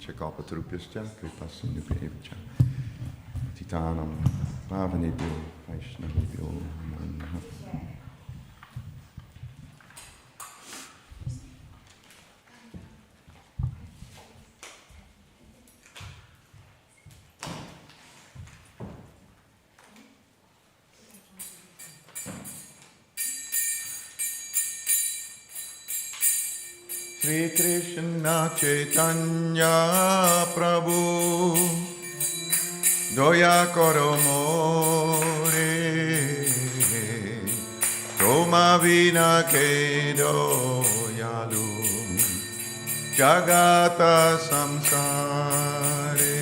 Kalpatarupyascha Kripasindubhyevacha Titanam Pavanebhyo Vaishnavebhyo Namo Namaha. Shri Krishna Chaitanya Prabhu Doya Koro More Toma Vina Ke Doyalu Jagata Samsare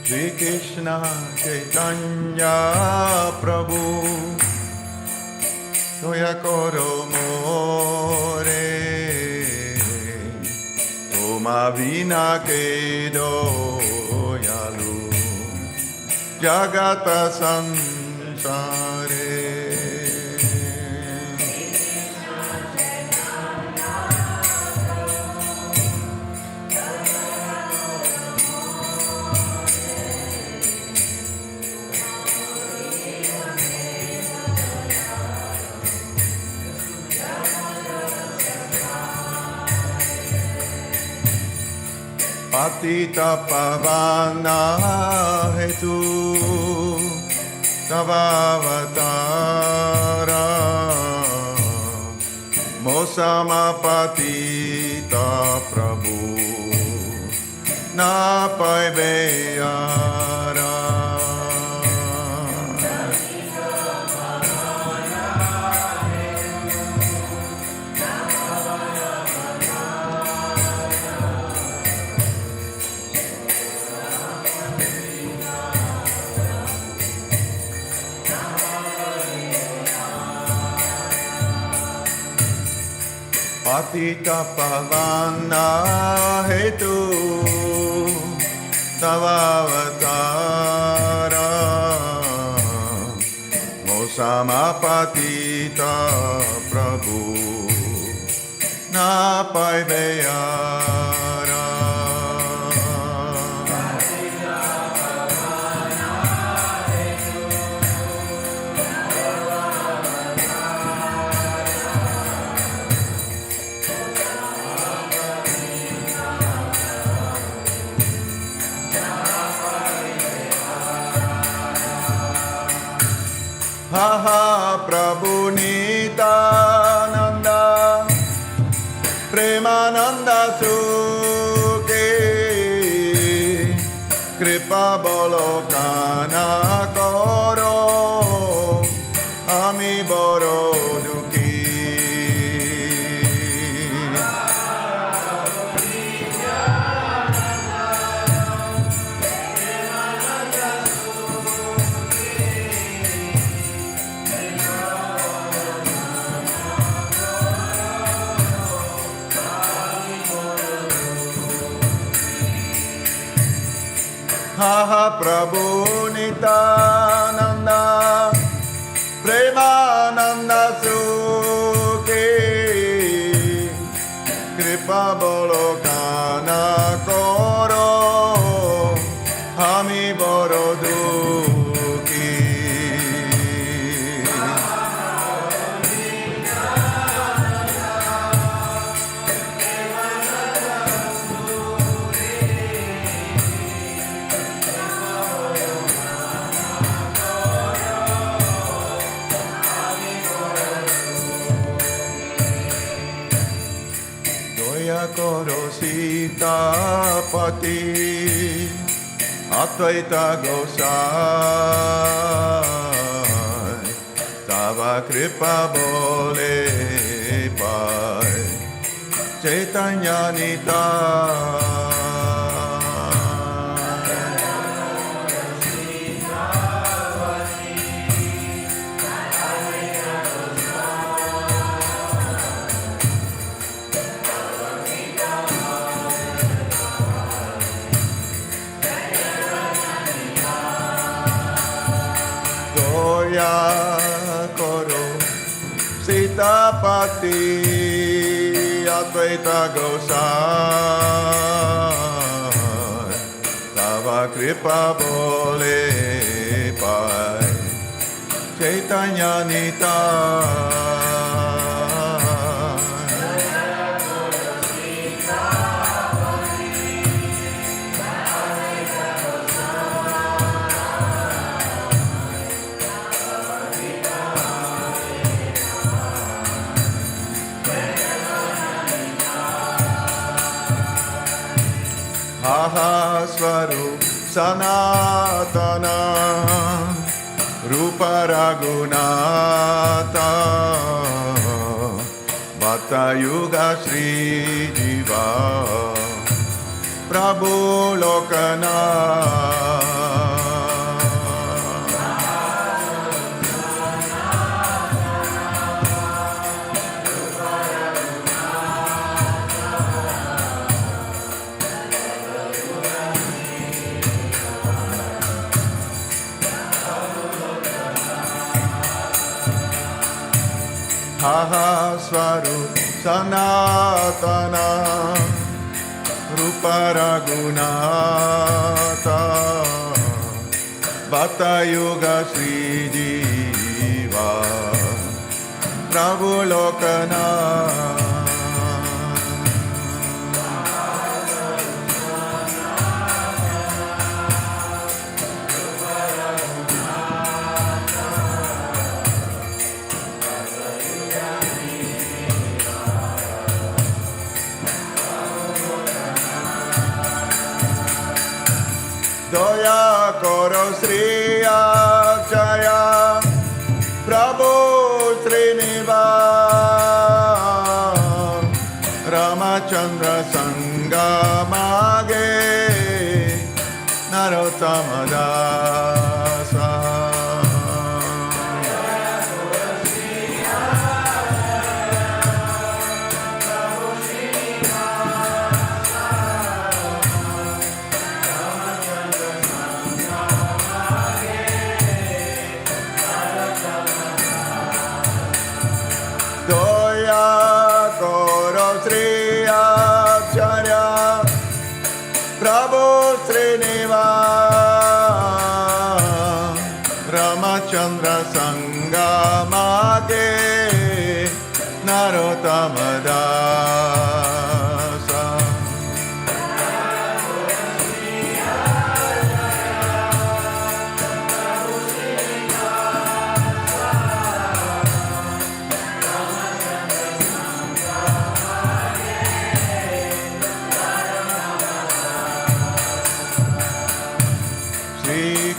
Shri Krishna Chaitanya Prabhu Doya Koro More Toma Vina Ke Doyalu Jagata Samsare Patita Pavana Hetu Tavavatara Mosama Patita Prabhu Napai Beyara Patita Pavana Hetu Tavavatara Mosama Patita Prabhu Napai Beyara Haha Prabhu Nitananda Premananda Sukhe Kripa Bolokana Koro Ami Boro Dukhi Haha Prabhu Nitananda Premananda Sukhe Kripa Bolokana Koro Ami Boro Dukhi Koro Sitapati Advaita Gosai Tava Kripa Bole Pai Chaitanya Nitai Doya Koro Sitapati Advaita Gosai Tava Kripa Bole Pai Chaitanya Nitai Swarup Sanatana Rupa Raghunatha Bhatta Yuga Sri Jiva Prabhu Lokanath Swarup Sanatana Rupa Raghunatha Bhatta Yuga Sri Jiva Prabhu Lokanath Doya Koro Sri Akshaya Prabhu Srinivas Ramachandra Sangamage Narottama Dasa Ramachandra Sangamage Narottama Dasa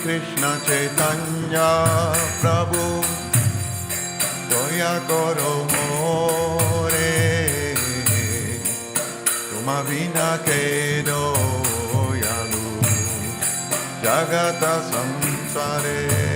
Krishna Chaitanya Prabhu Doya Koro More Tuma Vina Ke Doyalu Jagata Samsare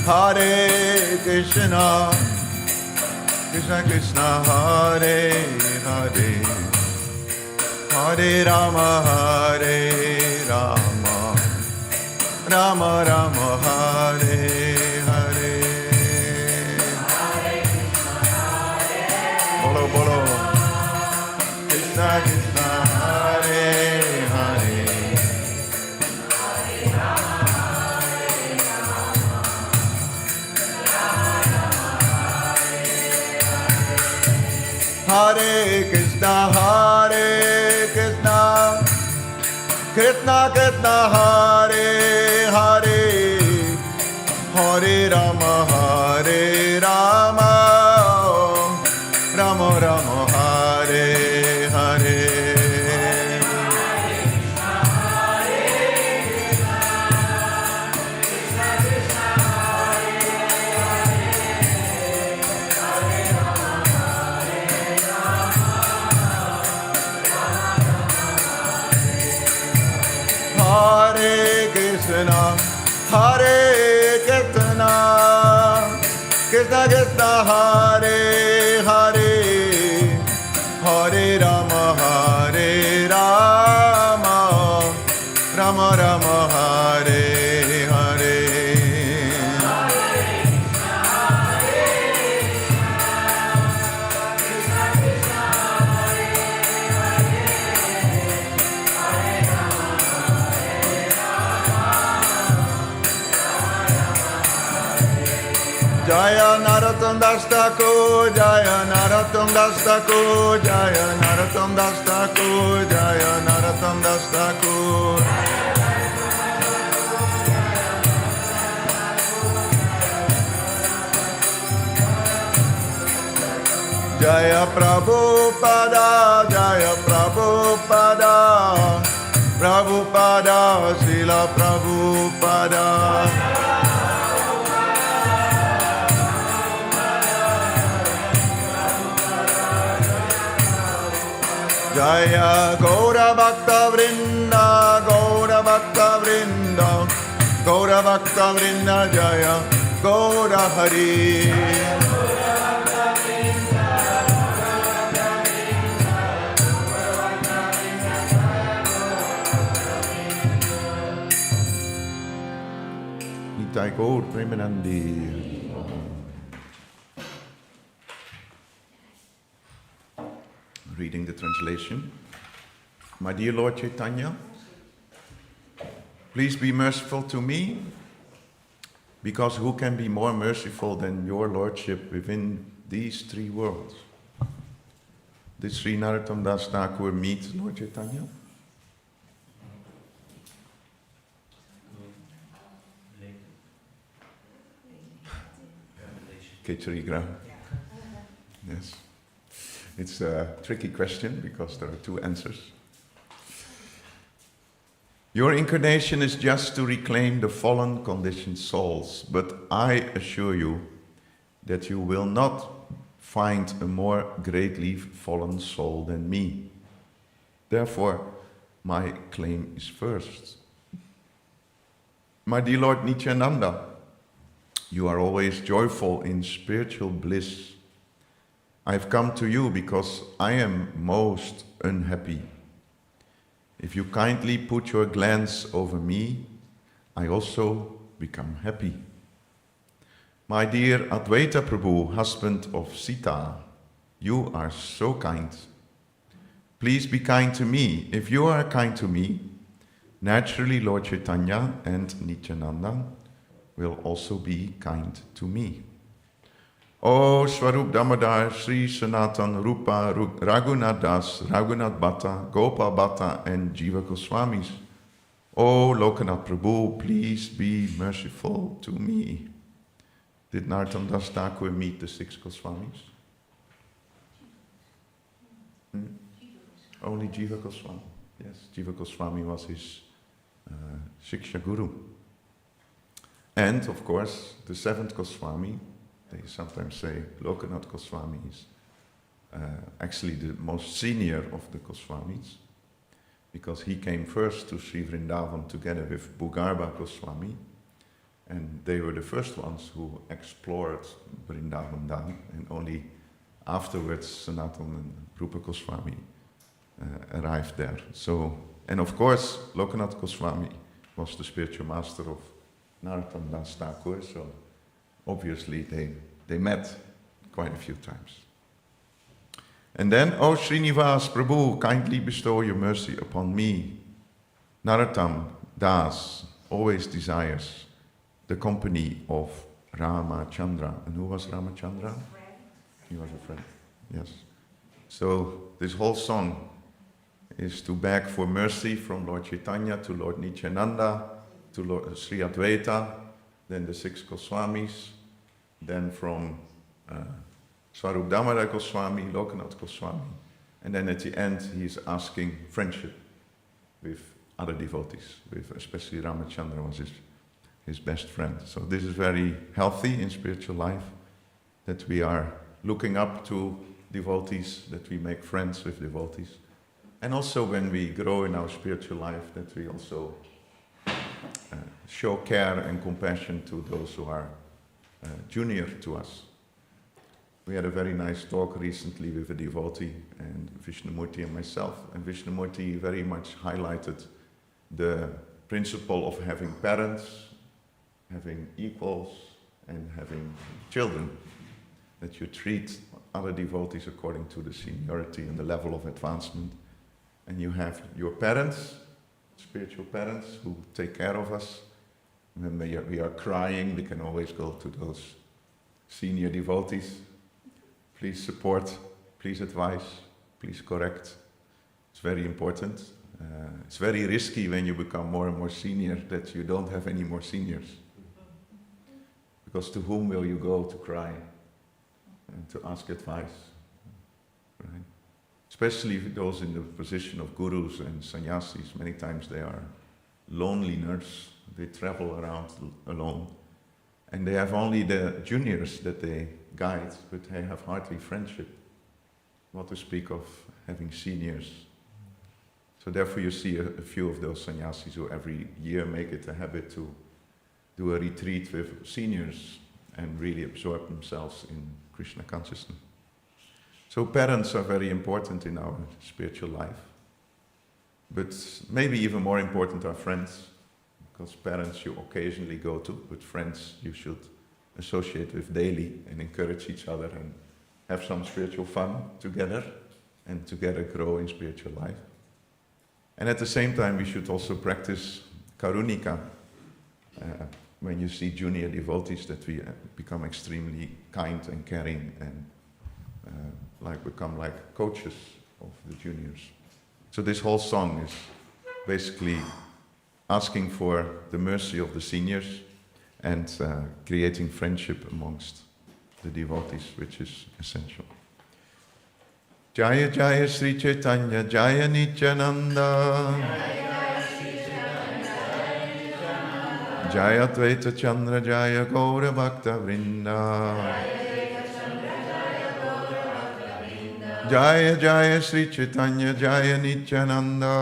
Hare Krishna, Krishna Krishna, Hare Hare, Hare Rama, Hare Rama, Rama Rama, Hare Hare. Bolo Bolo, Krishna Krishna, Hare Hare. Hare Krishna, Krishna Krishna, Hare Hare, Hare Rama, Hare Rama, Rama Rama, Hare Hare. Krishna, Hare Krishna, Krishna Krishna, Hare Hare, Hare Rama, Hare Rama, Rama Rama, Hare Hare. Jaya Narottam Das Thakur, Jaya Narottam Das Thakur, Jaya Narottam Das Thakur, Jaya Narottam Das Thakur. Jaya Prabhupada, Jaya Prabhupada, Prabhupada, Srila Prabhupada. Jaya Gaura Bhakta Vrinda, Gaura Bhakta Vrinda, Gaura Bhakta Vrinda, Jaya Gaura Hari. Nitai Gaur Premanandi. Reading the translation. My dear Lord Chaitanya, please be merciful to me, because who can be more merciful than your Lordship within these three worlds? Did Sri Narottam Das Thakur meet Lord Chaitanya? Ekacakra. Yes. It's a tricky question because there are two answers. Your incarnation is just to reclaim the fallen conditioned souls, but I assure you that you will not find a more greatly fallen soul than me. Therefore, my claim is first. My dear Lord Nityananda, you are always joyful in spiritual bliss. I've come to you because I am most unhappy. If you kindly put your glance over me, I also become happy. My dear Advaita Prabhu, husband of Sita, you are so kind. Please be kind to me. If you are kind to me, naturally Lord Chaitanya and Nityananda will also be kind to me. O Swarup Damodar, Sri Sanatan, Rupa, Raghunath Das, Raghunath Bhatta, Gopal Bhatta and Jiva Goswamis. O Lokanath Prabhu, please be merciful to me. Did Narottam Das Thakur meet the six Goswamis? Only Jiva Goswami. Yes, Jiva Goswami was his Shiksha Guru. And of course, the seventh Goswami, they sometimes say Lokanath Goswami is actually the most senior of the Goswamis, because he came first to Sri Vrindavan together with Bhugarbha Goswami, and they were the first ones who explored Vrindavan Dham, and only afterwards Sanatan and Rupa Goswami arrived there. So, and of course, Lokanath Goswami was the spiritual master of Narottam Das Thakur, so obviously they met quite a few times. And then, O Srinivas Prabhu, kindly bestow your mercy upon me. Narottam Das always desires the company of Ramachandra. And who was Ramachandra? He was a friend, yes. So this whole song is to beg for mercy from Lord Chaitanya to Lord Nityananda, to Lord Sri Advaita, then the six Goswamis, then from Swarup Damodar Goswami, Lokanath Goswami, and then at the end he is asking friendship with other devotees, with especially Ramachandra was his best friend. So this is very healthy in spiritual life, that we are looking up to devotees, that we make friends with devotees. And also when we grow in our spiritual life, that we also show care and compassion to those who are junior to us. We had a very nice talk recently with a devotee, and Vishnumurti and myself, and Vishnumurti very much highlighted the principle of having parents, having equals, and having children, that you treat other devotees according to the seniority and the level of advancement. And you have your parents, spiritual parents, who take care of us. When we are crying, we can always go to those senior devotees. Please support, please advise, please correct. It's very important. It's very risky when you become more and more senior that you don't have any more seniors. Because to whom will you go to cry and to ask advice? Right? Especially those in the position of gurus and sannyasis. Many times they are loneliness. They travel around alone. And they have only the juniors that they guide, but they have hardly friendship. Not to speak of having seniors. So therefore you see a few of those sannyasis who every year make it a habit to do a retreat with seniors and really absorb themselves in Krishna consciousness. So parents are very important in our spiritual life. But maybe even more important are friends. Because parents you occasionally go to, but friends you should associate with daily and encourage each other and have some spiritual fun together and together grow in spiritual life. And at the same time we should also practice karunika. When you see junior devotees, that we become extremely kind and caring and become like coaches of the juniors. So this whole song is basically asking for the mercy of the seniors and creating friendship amongst the devotees, which is essential. Jaya Jaya Sri Chaitanya Jaya Nityananda Jaya Dvaita Chandra Jaya Gaura Bhakta Vrinda Jaya Jaya Sri Chaitanya Jaya Nityananda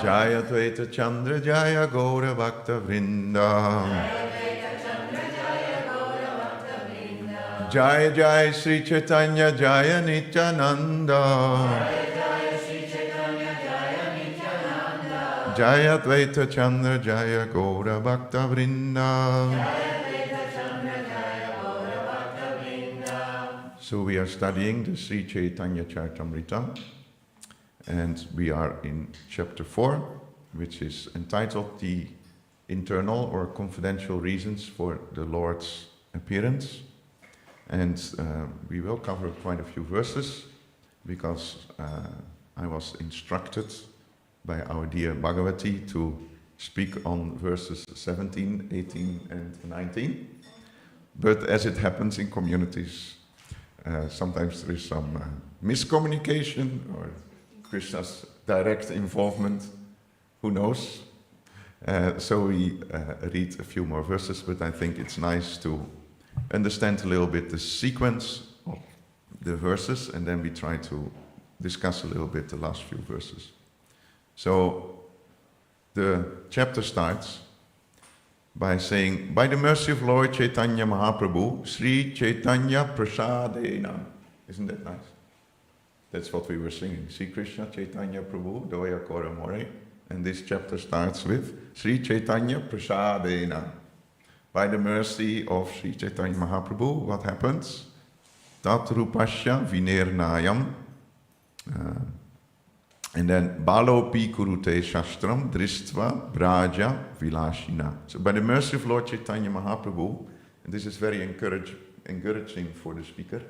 Jaya Dvaita Chandra Jaya Gaura Bhakta Vrinda Jaya Jaya Sri Chaitanya Jaya Nityananda Jaya Dvaita Chandra Jaya Gaura Bhakta Vrinda. So we are studying the Sri Chaitanya Charitamrita, and we are in chapter 4, which is entitled The Internal or Confidential Reasons for the Lord's Appearance. And we will cover quite a few verses, because I was instructed by our dear Bhagavati to speak on verses 17, 18 and 19. But as it happens in communities, sometimes there is some miscommunication or Krishna's direct involvement, who knows. So we read a few more verses, but I think it's nice to understand a little bit the sequence of the verses, and then we try to discuss a little bit the last few verses. So the chapter starts by saying, by the mercy of Lord Chaitanya Mahaprabhu, Sri Chaitanya Prasadena. Isn't that nice? That's what we were singing. Sri Krishna Chaitanya Prabhu, Doya Kora More. And this chapter starts with Sri Chaitanya Prasadena. By the mercy of Sri Chaitanya Mahaprabhu, what happens? Tat Rupasya Vinirnayam. And then Balopi Kurute Shastram Dristva Braja Vilashina. So by the mercy of Lord Chaitanya Mahaprabhu, and this is very encouraging for the speaker,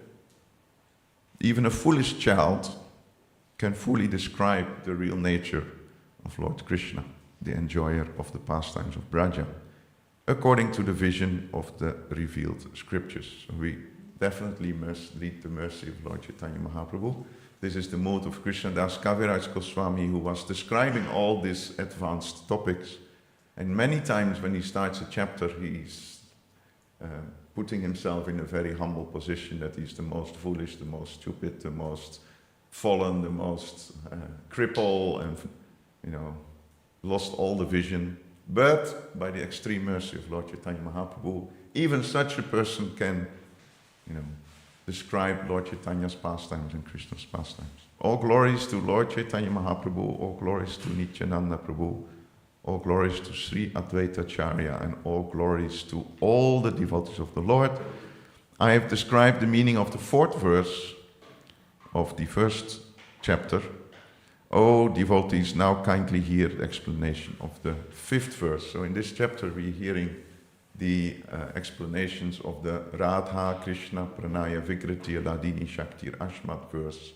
even a foolish child can fully describe the real nature of Lord Krishna, the enjoyer of the pastimes of Braja, according to the vision of the revealed scriptures. So we definitely must read the mercy of Lord Chaitanya Mahaprabhu. This is the mood of Krishnadas Kaviraj Goswami, who was describing all these advanced topics. And many times when he starts a chapter, he's putting himself in a very humble position, that he's the most foolish, the most stupid, the most fallen, the most cripple, and lost all the vision. But by the extreme mercy of Lord Chaitanya Mahaprabhu, even such a person can, describe Lord Chaitanya's pastimes and Krishna's pastimes. All glories to Lord Chaitanya Mahaprabhu, all glories to Nityananda Prabhu, all glories to Sri Advaita Acharya, and all glories to all the devotees of the Lord. I have described the meaning of the 4th verse of the 1st chapter. Oh, devotees, now kindly hear the explanation of the 5th verse. So in this chapter we're hearing the explanations of the Radha Krishna Pranaya Vikriti Ladini Shaktir Ashmat verse,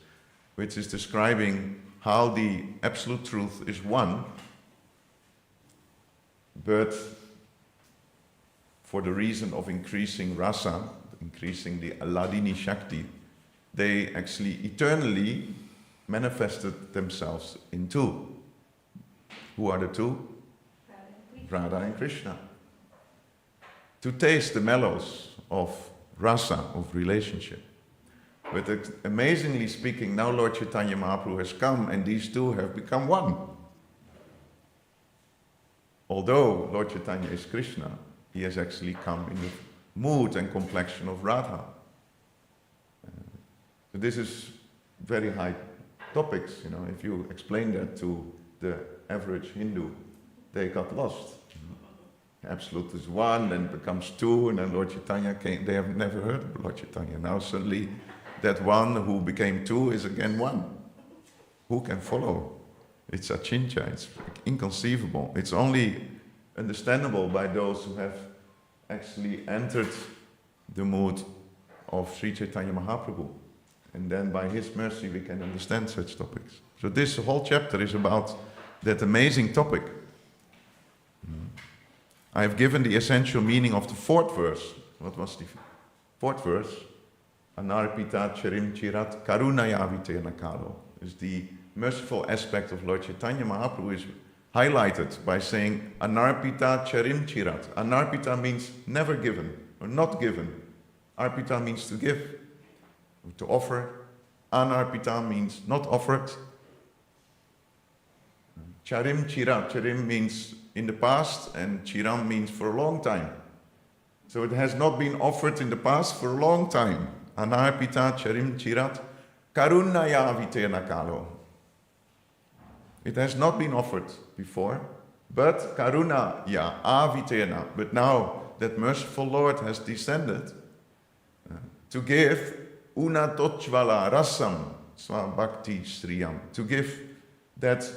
which is describing how the absolute truth is one, but for the reason of increasing rasa, increasing the Ladini Shakti, they actually eternally manifested themselves in two. Who are the two? Radha and Krishna. To taste the mellows of rasa, of relationship. But amazingly speaking, now Lord Chaitanya Mahaprabhu has come and these two have become one. Although Lord Chaitanya is Krishna, he has actually come in the mood and complexion of Radha. So this is very high topics, if you explain that to the average Hindu, they got lost. Absolute is one, then becomes two, and then Lord Chaitanya came. They have never heard of Lord Chaitanya. Now suddenly that one who became two is again one. Who can follow? It's achintya, it's inconceivable. It's only understandable by those who have actually entered the mood of Sri Chaitanya Mahaprabhu. And then by his mercy we can understand such topics. So this whole chapter is about that amazing topic. I have given the essential meaning of the 4th verse. What was the 4th verse? Anarpita charim chirat karunaya vitena kalo. Is the merciful aspect of Lord Chaitanya Mahaprabhu is highlighted by saying Anarpita charim chirat. Anarpita means never given or not given. Arpita means to give, to offer. Anarpita means not offered. Charim chirat. Charim means in the past, and chiram means for a long time. So it has not been offered in the past for a long time. Anarpita charim chirat karunaya vitena kalo. It has not been offered before, but karunaya avitena. But now that merciful Lord has descended to give una tochvala rasam sva bhakti sriyam, to give that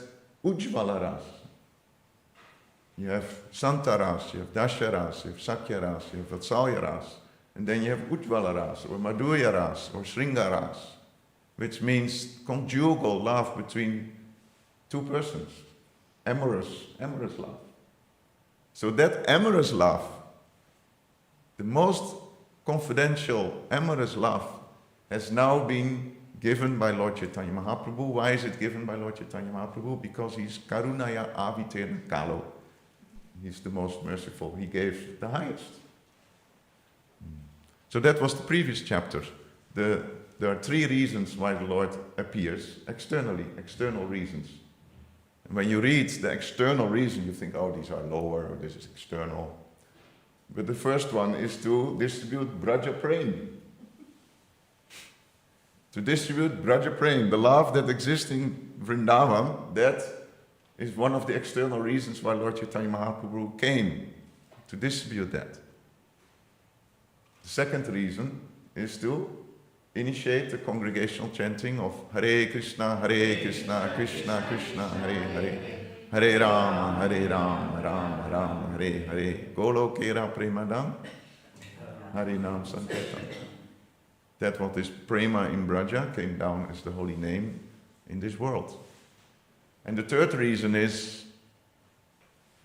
ujvala ras. You have Santaras, you have Dasharas, you have Sakyaras, you have Vatsalyaras, and then you have Ujvalaras, or Madhuryaras, or Sringaras, which means conjugal love between two persons, amorous love. So that amorous love, the most confidential amorous love, has now been given by Lord Chaitanya Mahaprabhu. Why is it given by Lord Chaitanya Mahaprabhu? Because he's Karunaya Avitena Kalo. He's the most merciful. He gave the highest. So that was the previous chapter. There are 3 reasons why the Lord appears externally, external reasons. And when you read the external reason, you think, oh, these are lower, or this is external. But the first one is to distribute Braja Prem. To distribute Braja Prem, the love that exists in Vrindavan, that is one of the external reasons why Lord Chaitanya Mahaprabhu came, to distribute that. The second reason is to initiate the congregational chanting of Hare Krishna, Krishna Krishna, Hare Hare, Hare Rama, Rama Rama, Hare Hare, Golokera Premadam, Harinam Sankirtan. That what is Prema in Braja came down as the holy name in this world. And the third reason is,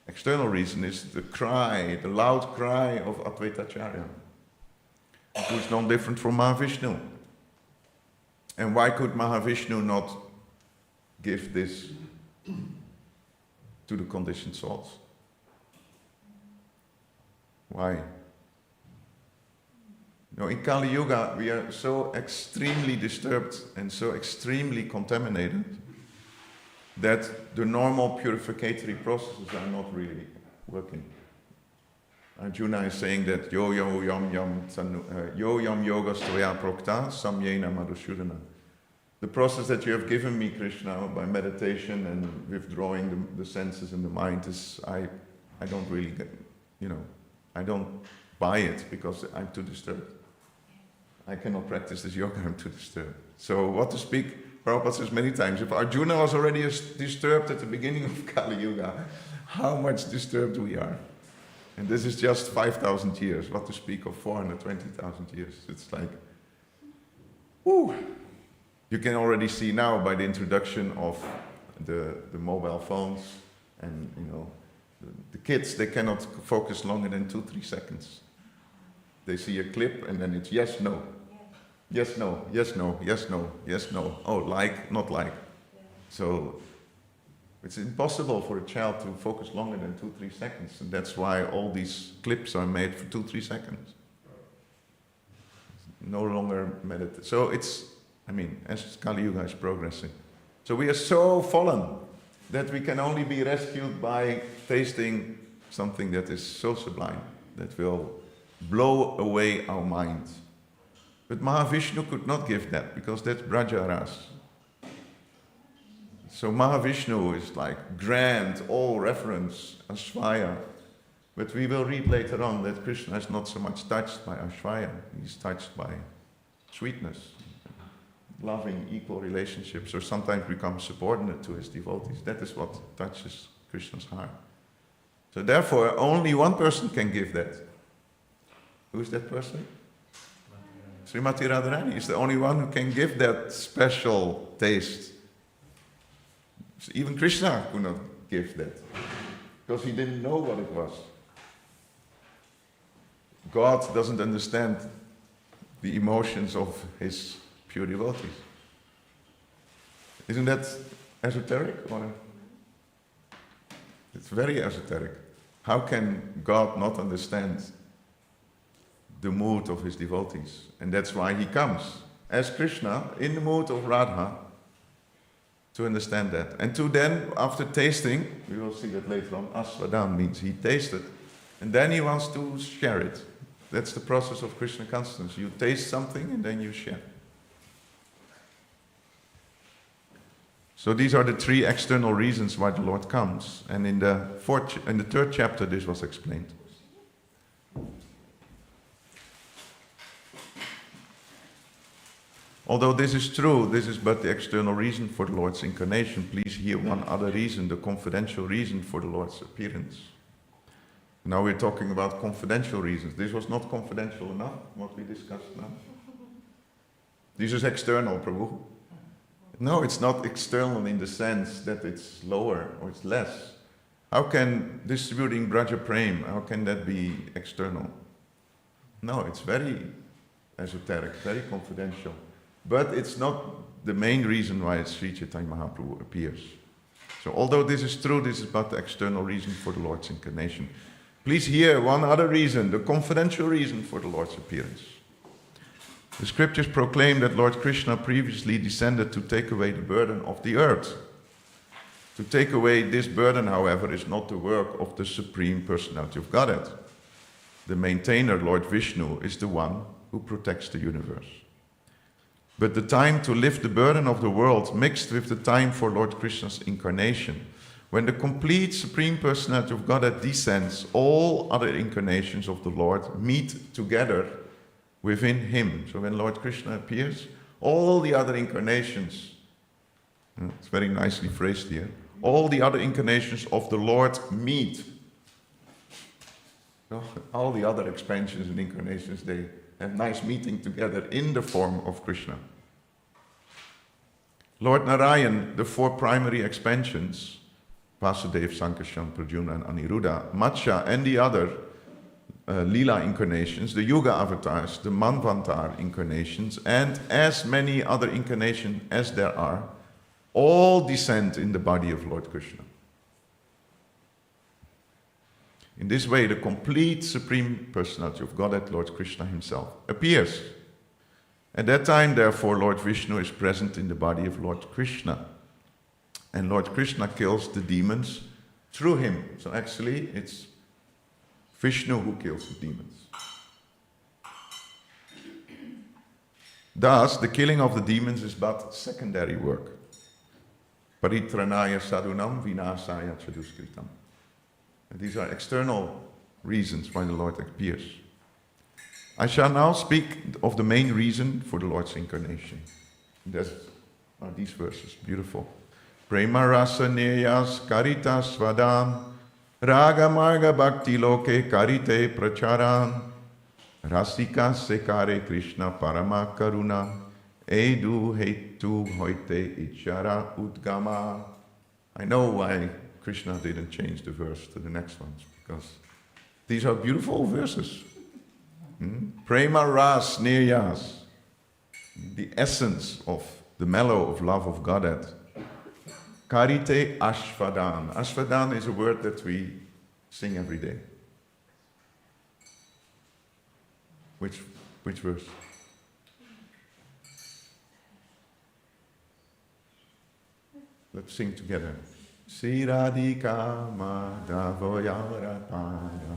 external reason, is the cry, the loud cry of Advaita Acharya, who is no different from Mahavishnu. And why could Mahavishnu not give this to the conditioned souls? Why? In Kali Yuga we are so extremely disturbed and so extremely contaminated that the normal purificatory processes are not really working. Arjuna is saying that yo yam yoga stoya prokta samyena madhusudana. The process that you have given me, Krishna, by meditation and withdrawing the senses and the mind is, I don't really get, I don't buy it because I'm too disturbed. I cannot practice this yoga, I'm too disturbed. So what to speak, Prabhupada says many times, if Arjuna was already disturbed at the beginning of Kali Yuga, how much disturbed we are. And this is just 5,000 years, what to speak of 420,000 years. It's like, whoo! You can already see now by the introduction of the mobile phones and, the kids, they cannot focus longer than 2-3 seconds. They see a clip and then it's yes, no. Yes, no, yes, no, yes, no, yes, no. Oh, like, not like. So it's impossible for a child to focus longer than 2-3 seconds. And that's why all these clips are made for 2-3 seconds. No longer meditate. So it's, as Kali Yuga is progressing. So we are so fallen that we can only be rescued by tasting something that is so sublime, that will blow away our mind. But Mahavishnu could not give that, because that's Brajaras. So Mahavishnu is like grand, all reference, Ashvaya. But we will read later on that Krishna is not so much touched by Ashvaya, he's touched by sweetness, loving, equal relationships, or sometimes become subordinate to his devotees. That is what touches Krishna's heart. So therefore, only one person can give that. Who is that person? Srimati Radharani is the only one who can give that special taste. So even Krishna could not give that, because he didn't know what it was. God doesn't understand the emotions of his pure devotees. Isn't that esoteric? Or it's very esoteric. How can God not understand the mood of his devotees? And that's why he comes as Krishna in the mood of Radha to understand that. And to then, after tasting, we will see that later on, Aswadam means he tasted, and then he wants to share it. That's the process of Krishna consciousness. You taste something and then you share. So these are the 3 external reasons why the Lord comes. And in the 3rd chapter this was explained. Although this is true, this is but the external reason for the Lord's incarnation. Please hear one other reason, the confidential reason for the Lord's appearance. Now we're talking about confidential reasons. This was not confidential enough, what we discussed now. This is external, Prabhu. No, it's not external in the sense that it's lower or it's less. How can distributing Braja Prem, how can that be external? No, it's very esoteric, very confidential. But it's not the main reason why Sri Chaitanya Mahaprabhu appears. So although this is true, this is but the external reason for the Lord's incarnation. Please hear one other reason, the confidential reason for the Lord's appearance. The scriptures proclaim that Lord Krishna previously descended to take away the burden of the earth. To take away this burden, however, is not the work of the Supreme Personality of Godhead. The maintainer, Lord Vishnu, is the one who protects the universe. But the time to lift the burden of the world mixed with the time for Lord Krishna's incarnation, when the complete Supreme Personality of Godhead descends, all other incarnations of the Lord meet together within him. So when Lord Krishna appears, all the other incarnations, it's very nicely phrased here, all the other incarnations of the Lord meet. So all the other expansions and incarnations, they have nice meeting together in the form of Krishna. Lord Narayan, the 4 primary expansions, Vasudeva, Sankarshan, Pradyumna and Aniruddha, Matsya and the other Lila incarnations, the Yuga avatars, the Manvantar incarnations, and as many other incarnations as there are, all descend in the body of Lord Krishna. In this way, the complete Supreme Personality of Godhead, Lord Krishna himself, appears. At that time, therefore, Lord Vishnu is present in the body of Lord Krishna. and Lord Krishna kills the demons through him. So actually, it's Vishnu who kills the demons. Thus, the killing of the demons is but secondary work. Paritranaya sadhunam vinasaya chaduskritam. And these are external reasons why the Lord appears. I shall now speak of the main reason for the Lord's incarnation. That are these verses, beautiful. Prema rasa neyas karitas vadam raga marga bhakti loke karite pracharam rasika sekare Krishna parama karuna edu hetu hoite ichara udgama. I know why Krishna didn't change the verse to the next ones, because these are beautiful verses. Prema ras niyas, the essence of the mellow of love of Godhead. Karite ashvadan. Ashvadan is a word that we sing every day. Which verse? Let's sing together. Siradhika madhavoyara pada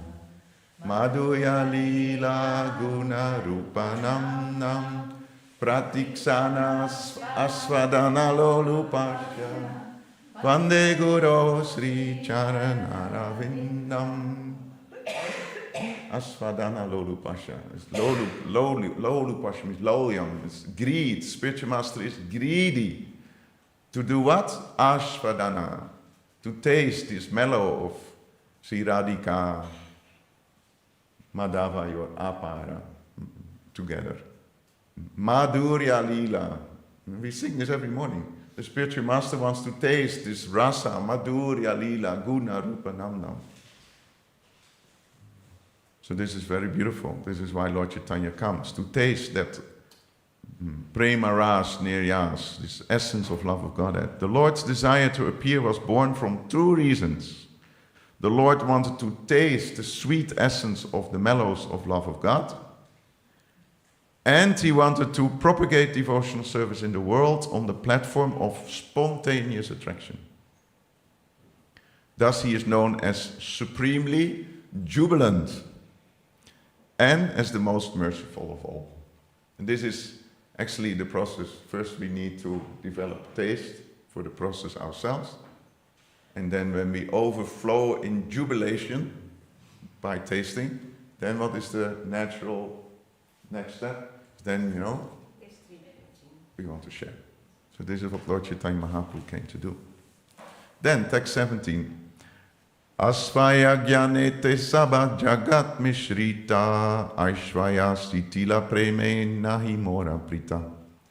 Ādi-līlā guna rupanam nam pratiksanas asvadana lolupasya vande guru sri charanaravinam. Asvadana lolupasya. Lolupasya means loyam, it's greed. Spiritual master is greedy. To do what? Asvadana. To taste this mellow of Sri Radhika, Madhava, your apara, together. Ādi-līlā. We sing this every morning. The spiritual master wants to taste this rasa, Ādi-līlā, guna, rupa, nam. So this is very beautiful. This is why Lord Chaitanya comes, to taste that prema ras niryas, this essence of love of Godhead. The Lord's desire to appear was born from two reasons. The Lord wanted to taste the sweet essence of the mellows of love of God, and he wanted to propagate devotional service in the world on the platform of spontaneous attraction. Thus he is known as supremely jubilant and as the most merciful of all. And this is actually the process. First we need to develop taste for the process ourselves. And then when we overflow in jubilation by tasting, then what is the natural next step? Then, we want to share. So this is what Lord Chaitanya Mahaprabhu came to do. Then, text 17. Asvaya jnanete sabha jagat mishrita aishvaya sitila preme nahi mora prita.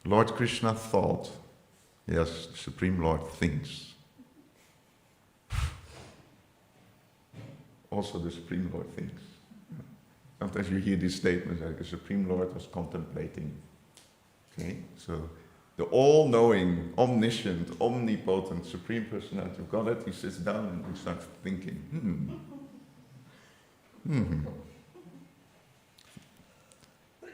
Lord Krishna thought. Yes, the Supreme Lord thinks. Also the Supreme Lord thinks. Sometimes you hear these statements like the Supreme Lord was contemplating. Okay, so the all-knowing, omniscient, omnipotent, Supreme Personality of Godhead, he sits down and he starts thinking.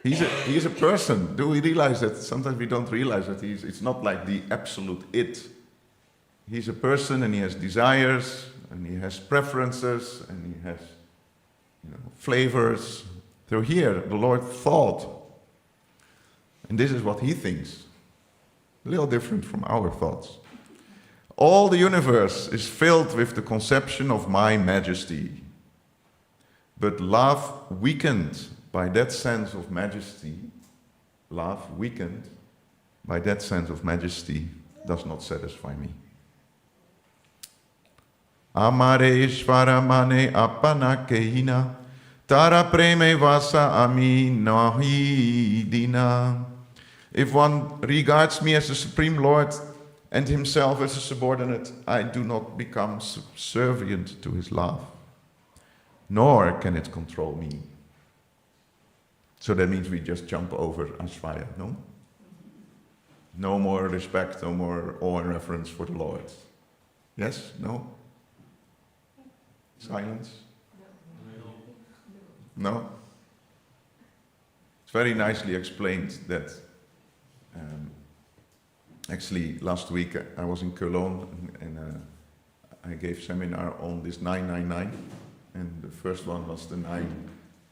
He's a person. Do we realize that? Sometimes we don't realize that it's not like the absolute it. He's a person and he has desires and he has preferences and he has flavors. So here, the Lord thought, and this is what he thinks. A little different from our thoughts. All the universe is filled with the conception of my majesty. But love weakened by that sense of majesty, does not satisfy me. Amareshvara mane apana kehina tara preme vasa ami nahi dina. If one regards me as the Supreme Lord and himself as a subordinate, I do not become subservient to his love, nor can it control me. So that means we just jump over Asvaya, no? No more respect, no more awe and reverence for the Lord. Yes? No? Silence? No? It's very nicely explained that Actually, last week I was in Cologne and I gave seminar on this 999. And the first one was the 9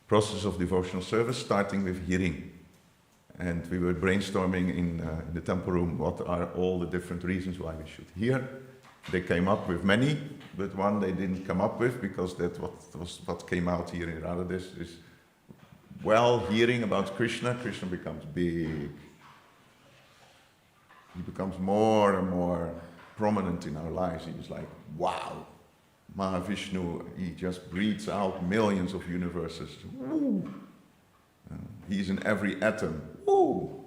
process of devotional service, starting with hearing. And we were brainstorming in the temple room what are all the different reasons why we should hear. They came up with many, but one they didn't come up with because that was what came out here in Radhadesh is, well, hearing about Krishna, Krishna becomes big. He becomes more and more prominent in our lives. He's like, wow, Mahavishnu, he just breathes out millions of universes. He's in every atom. Woo!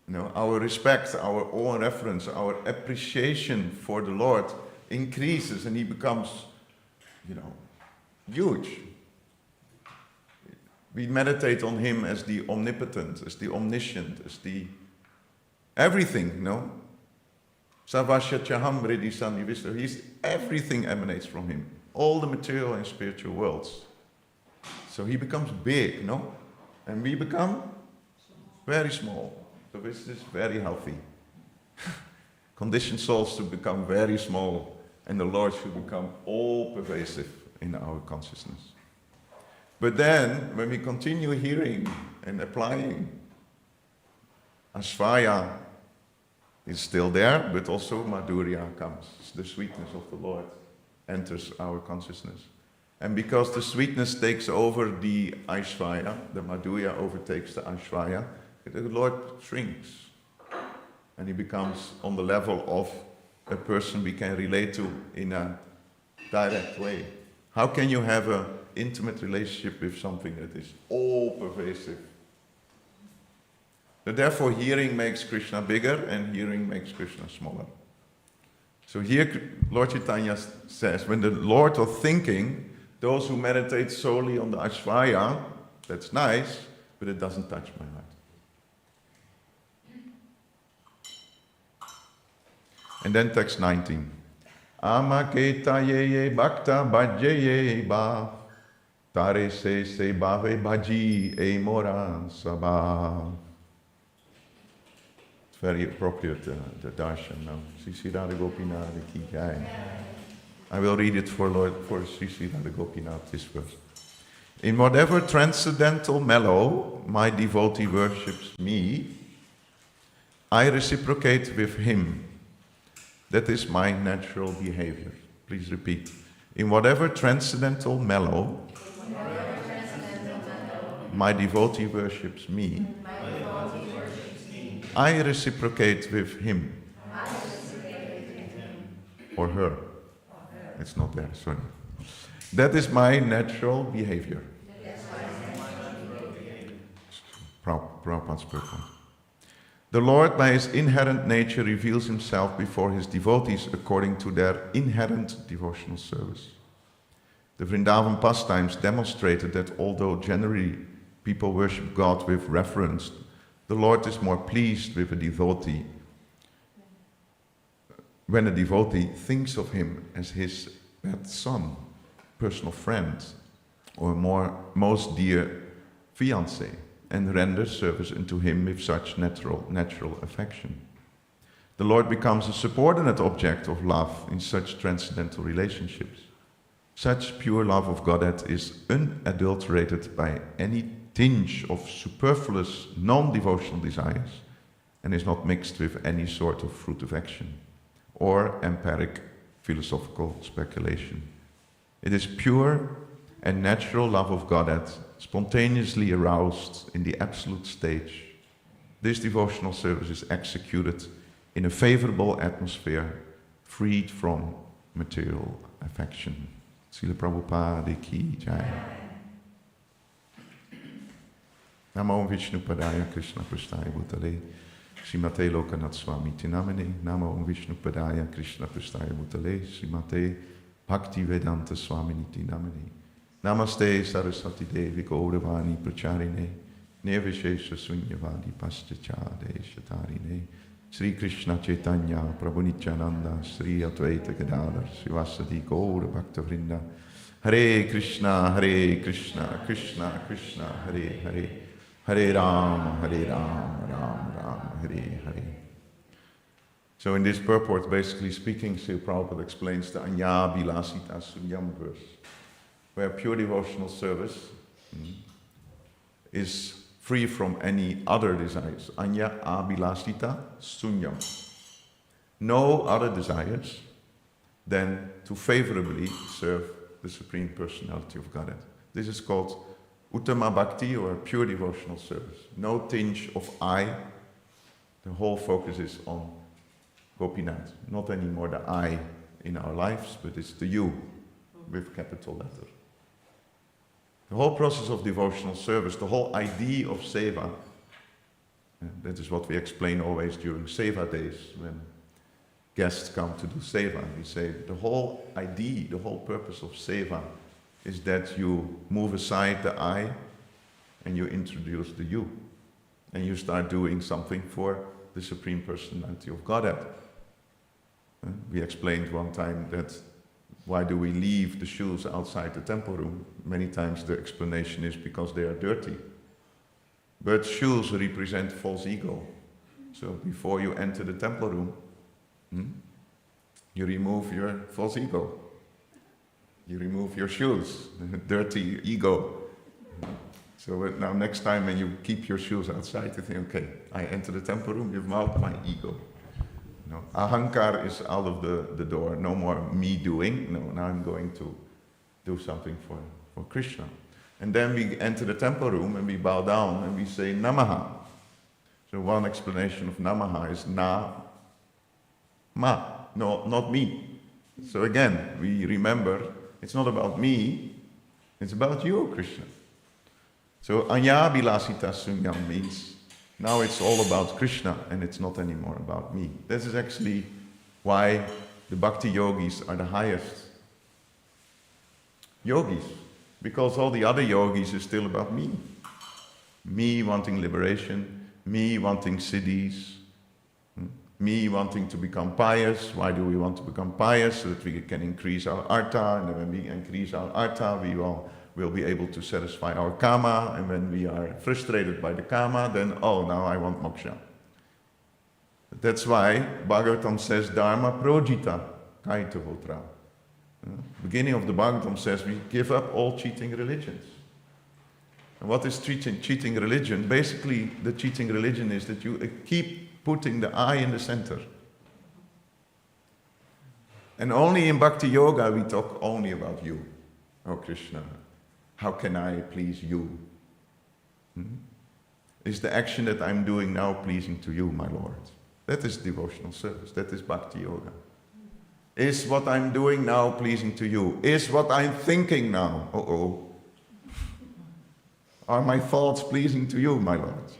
You know, our respect, our awe and reverence, our appreciation for the Lord increases and he becomes, huge. We meditate on him as the omnipotent, as the omniscient, as the everything, Savasya Chaham Vriddhi Sannivista. He's everything emanates from him. All the material and spiritual worlds. So he becomes big, and we become very small. So this is very healthy. Conditioned souls to become very small, and the Lord should become all-pervasive in our consciousness. But then, when we continue hearing and applying, Ashvaya is still there, but also Madhurya comes. The sweetness of the Lord enters our consciousness. And because the sweetness takes over the Aishvaya, the Madhurya overtakes the Aishvaya, the Lord shrinks. And he becomes on the level of a person we can relate to in a direct way. How can you have an intimate relationship with something that is all-pervasive? So therefore, hearing makes Krishna bigger and hearing makes Krishna smaller. So here, Lord Chaitanya says, when the Lord of thinking, those who meditate solely on the Aishvaya, that's nice, but it doesn't touch my heart. And then text 19. Amaketa ye bhakta bhajye ba tare se bhave bhaji e mora sabha. It's very appropriate, the Darshan now. Sri Sri Radha Gopinath ki jai. I will read it for Sri Sri Radha Gopinath, this verse. In whatever transcendental mellow my devotee worships me, I reciprocate with him. That is my natural behavior. Please repeat. In whatever transcendental mellow my devotee worships me, I reciprocate with him. Or her. It's not there, sorry. That is my natural behavior. Prabhupada's purport. The Lord, by his inherent nature, reveals himself before his devotees according to their inherent devotional service. The Vrindavan pastimes demonstrated that although generally people worship God with reverence, the Lord is more pleased with a devotee when a devotee thinks of him as his pet son, personal friend, or most dear fiancé, and renders service unto him with such natural affection. The Lord becomes a subordinate object of love in such transcendental relationships. Such pure love of Godhead is unadulterated by any tinge of superfluous, non-devotional desires, and is not mixed with any sort of fruit of action or empiric philosophical speculation. It is pure and natural love of Godhead, spontaneously aroused in the absolute stage. This devotional service is executed in a favorable atmosphere, freed from material affection. Srila Prabhupada ki jai. Namo Vishnu Padaya Krishna Prasthaya Bhutale Srimate Lokanath Swami Tinamane. Namo Vishnu Padaya Krishna Prasthaya Bhutale Srimate Bhakti Vedanta Swami Tinamane. Namaste Saraswati Devi Gauravani Pracharine Nirvishesha Sunyavadi Paschachade Shatarine Sri Krishna Chaitanya Prabhu Nityananda Sri Advaita Gadadhar Srivasadi Gaura Bhakta Vrinda Hare Krishna Krishna Krishna Hare Hare Hare Rama Rama Rama Hare Hare. So in this purport, basically speaking, Srila Prabhupada explains the Ādi-līlā Sunyam verse, where pure devotional service is free from any other desires. Anya abhilasita sunyam. No other desires than to favorably serve the Supreme Personality of Godhead. This is called Uttama Bhakti, or pure devotional service. No tinge of I. The whole focus is on Gopinath. Not anymore the I in our lives, but it's the you with capital letter. The whole process of devotional service, the whole idea of seva, that is what we explain always during seva days when guests come to do seva. We say the whole idea, the whole purpose of seva is that you move aside the I and you introduce the you. And you start doing something for the Supreme Personality of Godhead. We explained one time that why do we leave the shoes outside the temple room? Many times the explanation is because they are dirty. But shoes represent false ego. So before you enter the temple room, you remove your false ego. You remove your shoes, dirty ego. So now next time when you keep your shoes outside, you think, okay, I enter the temple room without my ego. No, ahankar is out of the door, no more me doing. No, now I'm going to do something for Krishna. And then we enter the temple room and we bow down and we say Namaha. So one explanation of Namaha is na, ma, no, not me. So again, we remember, it's not about me, it's about you, Krishna. So Ādi-līlā Sunyam means now it's all about Krishna and it's not anymore about me. This is actually why the Bhakti yogis are the highest yogis. Because all the other yogis is still about me. Me wanting liberation, me wanting siddhis, me wanting to become pious. Why do we want to become pious? So that we can increase our artha, and then when we increase our artha, we will be able to satisfy our kama, and when we are frustrated by the kama, then, oh, now I want moksha. That's why Bhagavatam says, Dharma projita, kaita votra. Beginning of the Bhagavatam says, we give up all cheating religions. And what is cheating religion? Basically, the cheating religion is that you keep putting the I in the center. And only in Bhakti Yoga we talk only about you. Oh Krishna, how can I please you? Is the action that I'm doing now pleasing to you, my Lord? That is devotional service. That is Bhakti Yoga. Is what I'm doing now pleasing to you? Is what I'm thinking now? Are my thoughts pleasing to you, my Lord?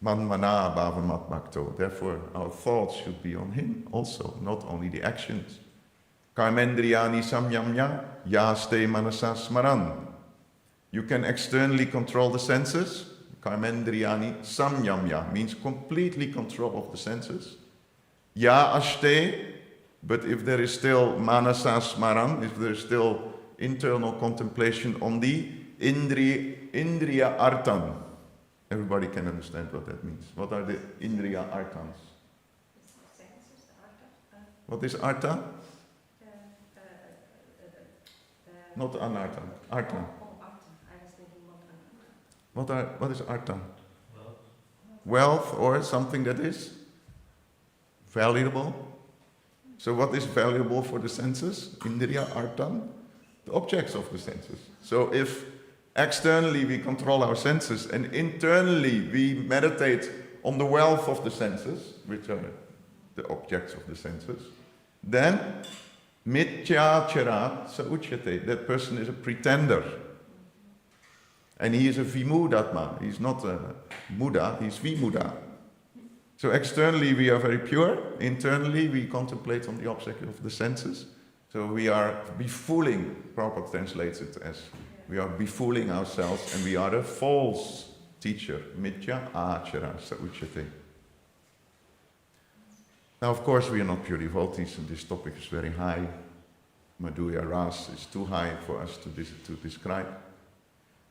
Man mana bhavamat bhakto. Therefore, our thoughts should be on Him also, not only the actions. Karmendriyani samyamya yaste manasa smaran. You can externally control the senses. Karmendriyani samyamya means completely control of the senses. Ya ashte, but if there is still manasa smaran, if there is still internal contemplation on the indriya artan. Everybody can understand what that means. What are the indriya artans? What is arta? Not anarta. Arta. What is arta? Wealth or something that is valuable. So what is valuable for the senses? Indriya artan, the objects of the senses. So if externally we control our senses and internally we meditate on the wealth of the senses, which are the objects of the senses, then mityacharat sa uchyate, that person is a pretender. And he is a vimudatma. He's not a muda, he's vimuda. So externally we are very pure, internally we contemplate on the object of the senses. So we are befooling, Prabhupada translates it as, we are befooling ourselves and we are a false teacher. Mithya achara sa uchyate. Now of course we are not pure devotees and this topic is very high. Madhurya Ras is too high for us to describe.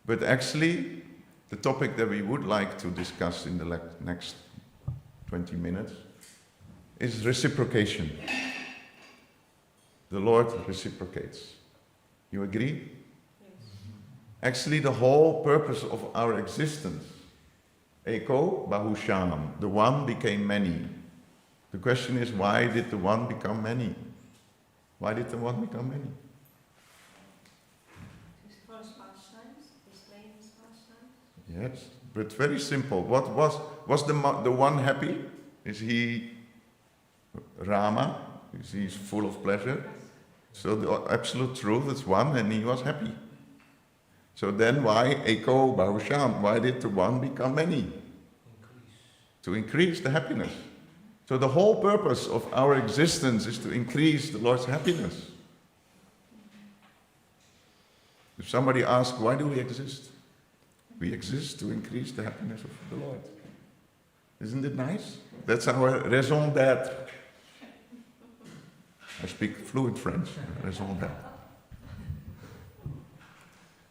But actually, the topic that we would like to discuss in the next 20 minutes is reciprocation. The Lord reciprocates. You agree? Yes. Actually, the whole purpose of our existence, Eko Bahusham, the one became many. The question is, why did the one become many? Why did the one become many? For his pastimes, displaying his pastimes. Yes, but very simple. What was the one happy? Is he Rama? Is he full of pleasure? So the absolute truth is one, and he was happy. So then why Eko Bahusham? Why did the one become many? To increase the happiness. So the whole purpose of our existence is to increase the Lord's happiness. If somebody asks, why do we exist? We exist to increase the happiness of the Lord. Isn't it nice? That's our raison d'être. I speak fluent French, raison d'être.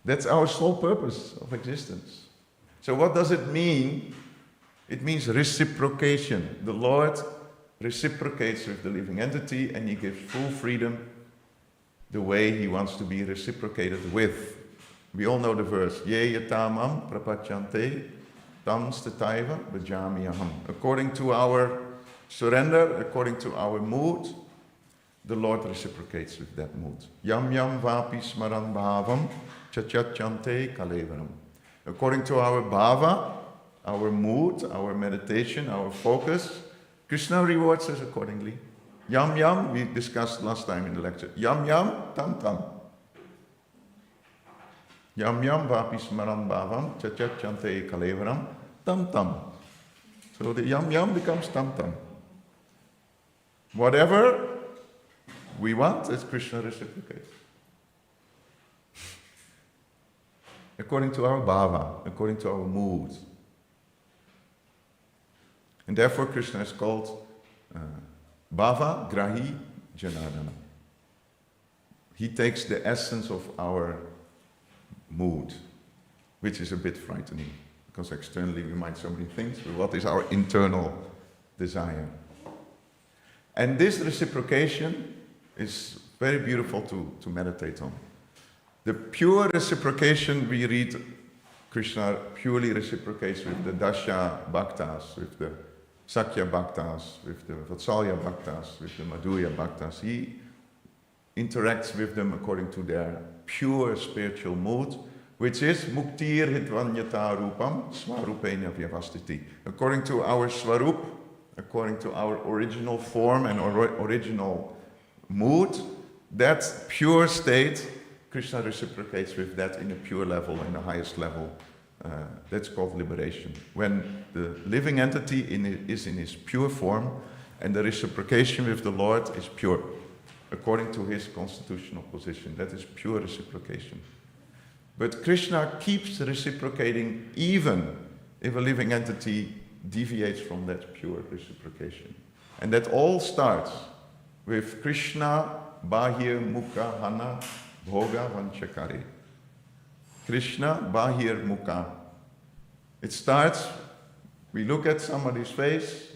That's our sole purpose of existence. So what does it mean? It means reciprocation. The Lord reciprocates with the living entity, and He gives full freedom the way He wants to be reciprocated with. We all know the verse, Ye yatamam prapachante tam stataiva bhajami aham. According to our surrender, according to our mood, the Lord reciprocates with that mood. Yam yam vapi smaran bhavam chachachante kalevaram. According to our bhava, our mood, our meditation, our focus, Krishna rewards us accordingly. Yam yam, we discussed last time in the lecture. Yam yam, tam tam. Yam yam vapi smaran bhavam chachachante kalevaram tam tam. So the yam yam becomes tam tam. Whatever we want, as Krishna reciprocates. According to our bhava, according to our mood. And therefore Krishna is called Bhava Grahi Janardana. He takes the essence of our mood, which is a bit frightening, because externally we might so many things, but what is our internal desire? And this reciprocation is very beautiful to meditate on. The pure reciprocation, we read Krishna purely reciprocates with the Dasha Bhaktas, with the Sakya Bhaktas, with the Vatsalya Bhaktas, with the Madhurya Bhaktas. He interacts with them according to their pure spiritual mood, which is Muktir Hitvanyata Rupam Swarupena Vyavastiti. According to our Swarup, according to our original form and original mood, that pure state, Krishna reciprocates with that in a pure level, in the highest level. That's called liberation. When the living entity is in his pure form, and the reciprocation with the Lord is pure, according to his constitutional position. That is pure reciprocation. But Krishna keeps reciprocating even if a living entity deviates from that pure reciprocation. And that all starts with Krishna Bahir Mukha Hana Bhoga Vanchakari. Krishna Bahir Mukha. It starts, we look at somebody's face,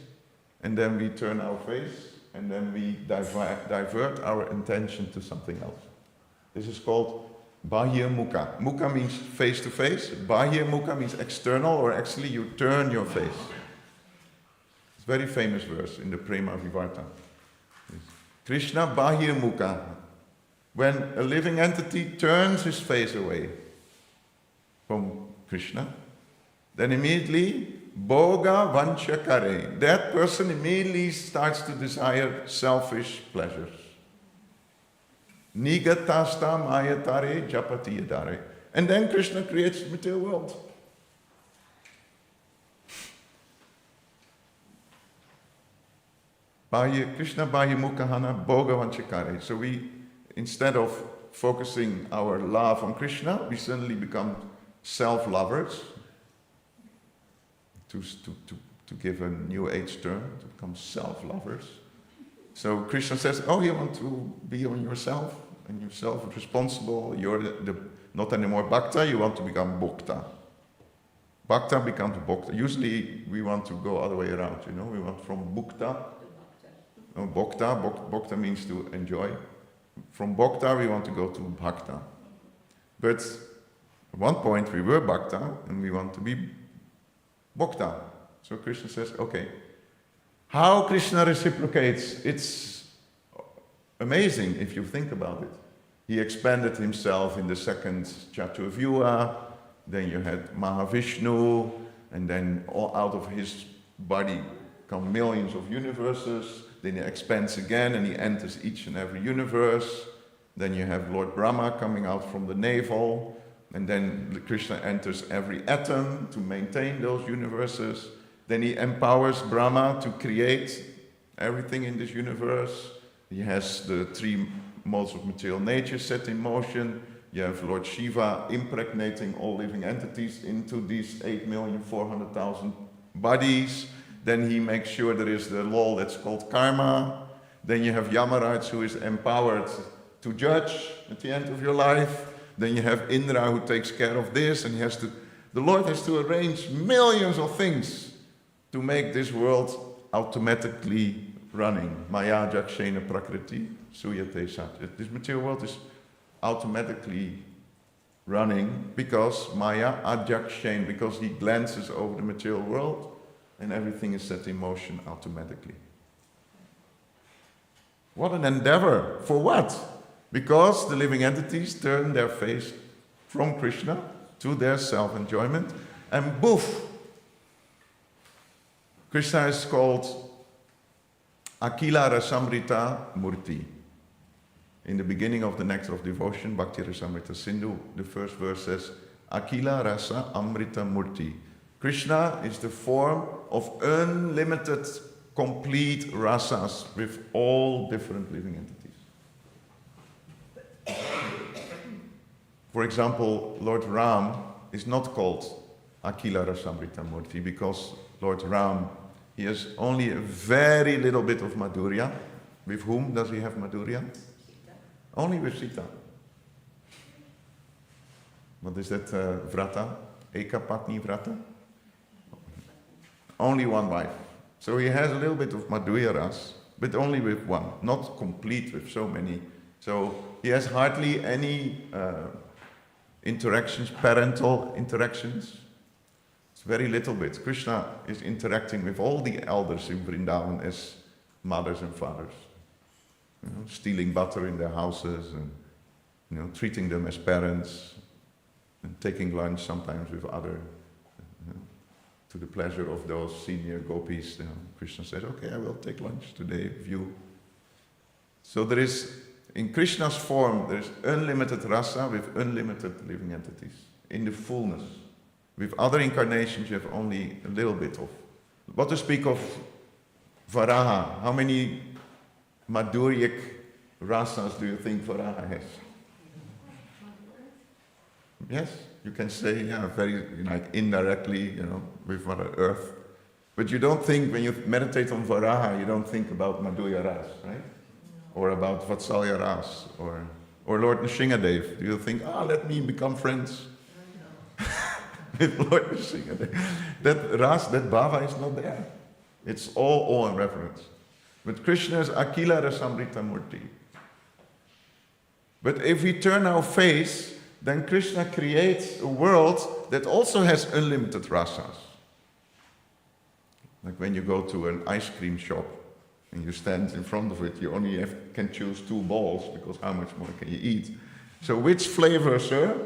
and then we turn our face, and then we divert our intention to something else. This is called Bahir Mukha. Mukha means face to face. Bahir Mukha means external, or actually you turn your face. It's a very famous verse in the Prema Vivarta. Krishna Bahir Mukha. When a living entity turns his face away from Krishna, then immediately Bhoga Vanchakare. That person immediately starts to desire selfish pleasures. Nigatasta mayatare japati yadare. And then Krishna creates the material world. Krishna Bahir Mukhahana Bhoga Vanchakare. So we, instead of focusing our love on Krishna, we suddenly become self-lovers. To give a new age term, to become self-lovers. So Krishna says, oh, you want to be on yourself, and you're self-responsible, you're not anymore bhakta, you want to become bhokta. Bhakta becomes bhokta. Usually we want to go other way around, we want from bhukta No, bhakta means to enjoy. From bhakta we want to go to bhakta. But at one point we were bhakta and we want to be bhakta. So Krishna says, okay, how Krishna reciprocates, it's amazing if you think about it. He expanded himself in the second Chaturvyuha, then you had Mahavishnu, and then all out of his body come millions of universes, then he expands again and he enters each and every universe. Then you have Lord Brahma coming out from the navel, and then Krishna enters every atom to maintain those universes. Then he empowers Brahma to create everything in this universe. He has the three modes of material nature set in motion. You have Lord Shiva impregnating all living entities into these 8,400,000 bodies. Then he makes sure there is the law that's called karma. Then you have Yamaraj who is empowered to judge at the end of your life. Then you have Indra who takes care of this, and the Lord has to arrange millions of things to make this world automatically running. Maya jakshena prakriti suyate satya. This material world is automatically running because Maya adjakshen, because he glances over the material world and everything is set in motion automatically. What an endeavor! For what? Because the living entities turn their face from Krishna to their self-enjoyment, and boof! Krishna is called Akila Rasamrita Murti. In the beginning of the Nectar of Devotion, Bhakti Rasamrita Sindhu, the first verse says, Akila Rasa Amrita Murti. Krishna is the form of unlimited, complete rasas with all different living entities. For example, Lord Ram is not called Akila Rasamrita Murti because Lord Ram, he has only a very little bit of Madhurya. With whom does he have Madhurya? Only with Sita. What is that vrata? Ekapatni vrata? Only one wife. So he has a little bit of Madhurya ras, but only with one, not complete with so many. So he has hardly any interactions, parental interactions. It's very little bit. Krishna is interacting with all the elders in Vrindavan as mothers and fathers. You know, stealing butter in their houses and treating them as parents and taking lunch sometimes with other, to the pleasure of those senior gopis. Krishna says, okay, I will take lunch today with you. So there is, in Krishna's form, there is unlimited rasa with unlimited living entities in the fullness. With other incarnations, you have only a little bit of. What to speak of Varaha? How many Madhuryic rasas do you think Varaha has? Yes, you can say, very indirectly, with Mother Earth. But you don't think, when you meditate on Varaha, you don't think about Madhurya Ras, right? Or about Vatsalya Ras, or Lord Nrsingadev. Do you think, let me become friends with Lord Nrsingadev? That Ras, that Bhava is not there. It's all in reverence. But Krishna is Akila Rasamrita Murti. But if we turn our face, then Krishna creates a world that also has unlimited rasas. Like when you go to an ice cream shop and you stand in front of it, you only can choose 2 balls because how much more can you eat? So which flavor, sir?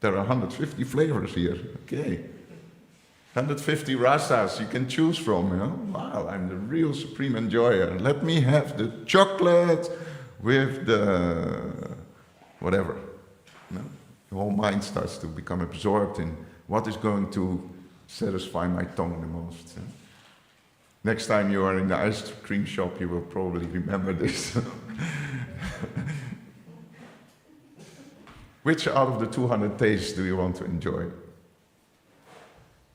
There are 150 flavors here. Okay. 150 rasas you can choose from. Wow, I'm the real supreme enjoyer. Let me have the chocolate with the whatever. The whole mind starts to become absorbed in what is going to satisfy my tongue the most. Next time you are in the ice cream shop, you will probably remember this. Which out of the 200 tastes do you want to enjoy?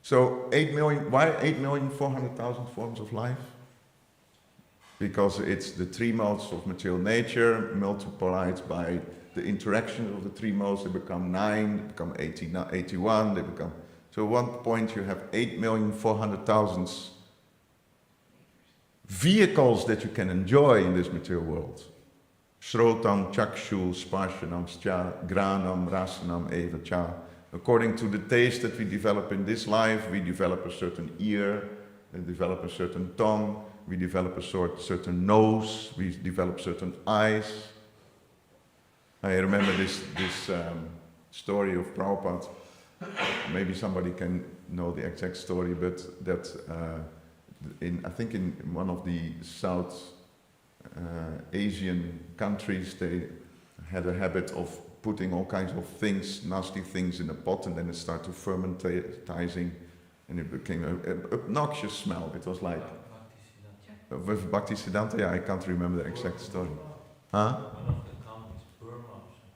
So 8 million, why 8,400,000 forms of life? Because it's the 3 modes of material nature multiplied by the interaction of the 3 modes. They become 9, they become 81, they become... So at one point you have 8,400,000 vehicles that you can enjoy in this material world. Shrotam, chakshu, sparshanam, scha, granam, rasanam, eva, cha. According to the taste that we develop in this life, we develop a certain ear, we develop a certain tongue, we develop a certain nose, we develop certain eyes. I remember this story of Prabhupada. Maybe somebody can know the exact story, but that I think in one of the South Asian countries, they had a habit of putting all kinds of things, nasty things in a pot, and then it started fermentizing, and it became an obnoxious smell. It was like with Bhaktisiddhanta. Yeah, I can't remember the exact story. Huh?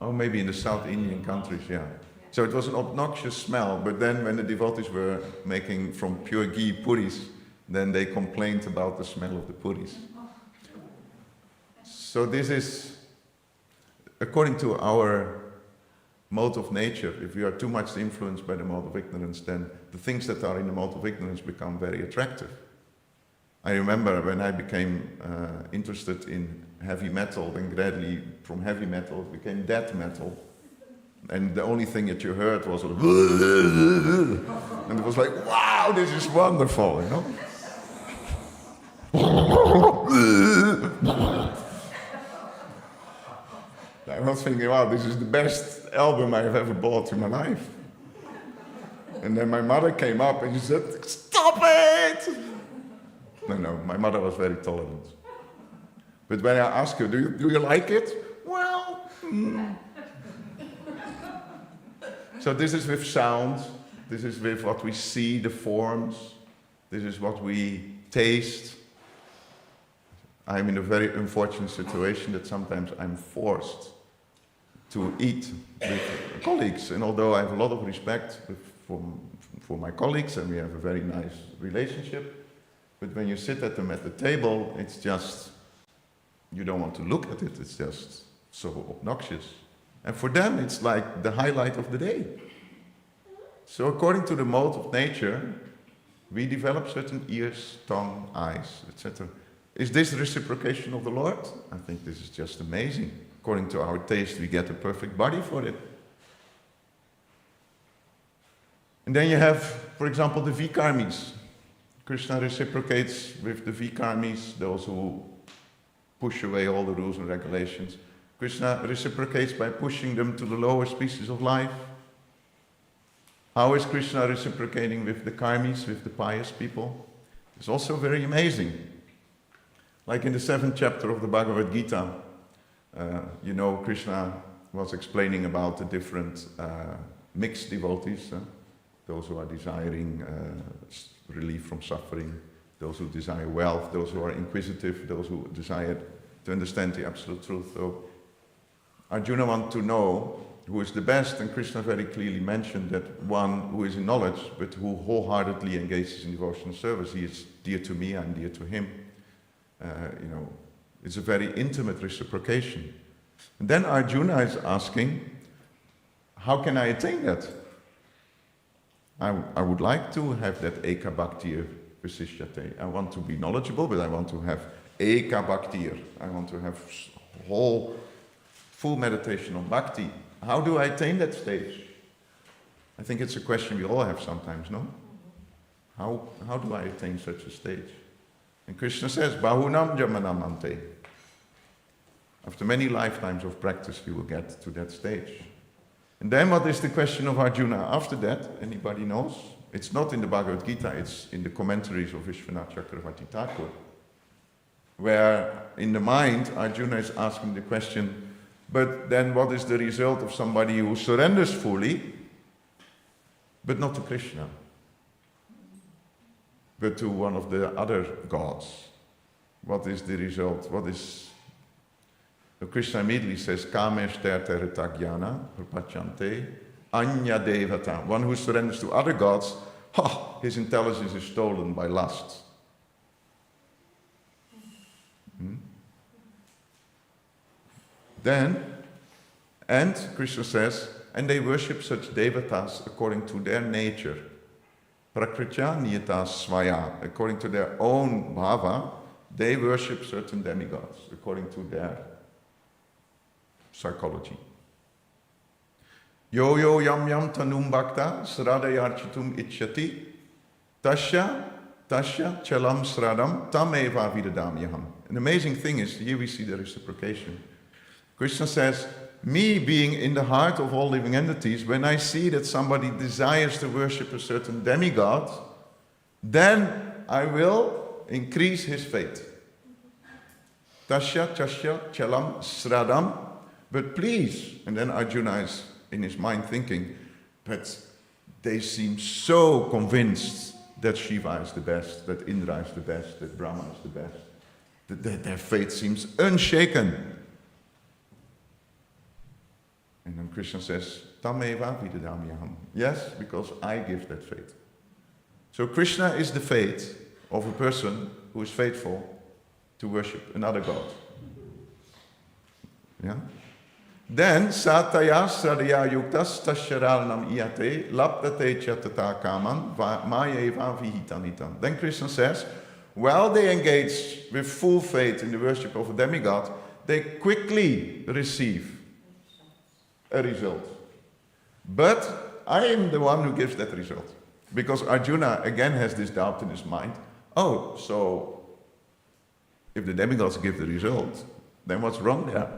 Oh, maybe in the South Indian countries, yeah. So it was an obnoxious smell, but then when the devotees were making from pure ghee puris, then they complained about the smell of the puris. So this is, according to our mode of nature, if we are too much influenced by the mode of ignorance, then the things that are in the mode of ignorance become very attractive. I remember when I became interested in heavy metal, then gradually from heavy metal it became death metal. And the only thing that you heard was and it was like, wow, this is wonderful, you know? I was thinking, wow, this is the best album I have ever bought in my life. And then my mother came up and she said, stop it! No, my mother was very tolerant. But when I asked her, do you like it? Well, So this is with sound, this is with what we see, the forms, this is what we taste. I'm in a very unfortunate situation that sometimes I'm forced to eat with colleagues, and although I have a lot of respect for my colleagues and we have a very nice relationship, but when you sit at them at the table, it's just, you don't want to look at it, it's just so obnoxious. And for them, it's like the highlight of the day. So according to the mode of nature, we develop certain ears, tongue, eyes, etc. Is this reciprocation of the Lord? I think this is just amazing. According to our taste, we get a perfect body for it. And then you have, for example, the Vikarmis. Krishna reciprocates with the Vikarmis, those who push away all the rules and regulations. Krishna reciprocates by pushing them to the lower species of life. How is Krishna reciprocating with the karmis, with the pious people? It's also very amazing. Like in the 7th chapter of the Bhagavad Gita, Krishna was explaining about the different mixed devotees, those who are desiring relief from suffering, those who desire wealth, those who are inquisitive, those who desire to understand the absolute truth. So Arjuna wants to know who is the best, and Krishna very clearly mentioned that one who is in knowledge, but who wholeheartedly engages in devotional service. He is dear to me, I'm dear to him. It's a very intimate reciprocation. And then Arjuna is asking, how can I attain that? I would like to have that eka bhaktir visishyate. I want to be knowledgeable, but I want to have eka bhaktir. I want to have full meditation on bhakti. How do I attain that stage? I think it's a question we all have sometimes, no? How do I attain such a stage? And Krishna says, Bahunam jamanamante. After many lifetimes of practice, you will get to that stage. And then what is the question of Arjuna after that? Anybody knows? It's not in the Bhagavad Gita, it's in the commentaries of Vishwanath Chakravarti Thakur, where in the mind, Arjuna is asking the question, but then what is the result of somebody who surrenders fully, but not to Krishna, but to one of the other gods? What is the result? Krishna immediately says, Kameshter terita jnana prapachante anya devata. One who surrenders to other gods, his intelligence is stolen by lust. And Krishna says, and they worship such devatas according to their nature. Prakritya niyata svaya. According to their own bhava, They worship certain demigods according to their psychology. Yo yo yam yam tanum bhakta sradayarchitum ichyati tasya chalam sradam tam eva vidadamyaham. An amazing thing is, here we see the reciprocation. Krishna says, me being in the heart of all living entities, when I see that somebody desires to worship a certain demigod, then I will increase his faith. Tasya chalam sradam. But please, and then Arjuna is in his mind thinking, but they seem so convinced that Shiva is the best, that Indra is the best, that Brahma is the best, that their faith seems unshaken. And then Krishna says, Tameva vidadamyaham. Yes, because I give that faith. So Krishna is the faith of a person who is faithful to worship another god. Yeah? Then, sataya sradaya yuktas tasharanam iyate laptate chatata kaman mayeva vihitanitam. Then Krishna says, while they engage with full faith in the worship of a demigod, they quickly receive a result. But I am the one who gives that result. Because Arjuna again has this doubt in his mind. Oh, so if the demigods give the result, then what's wrong there?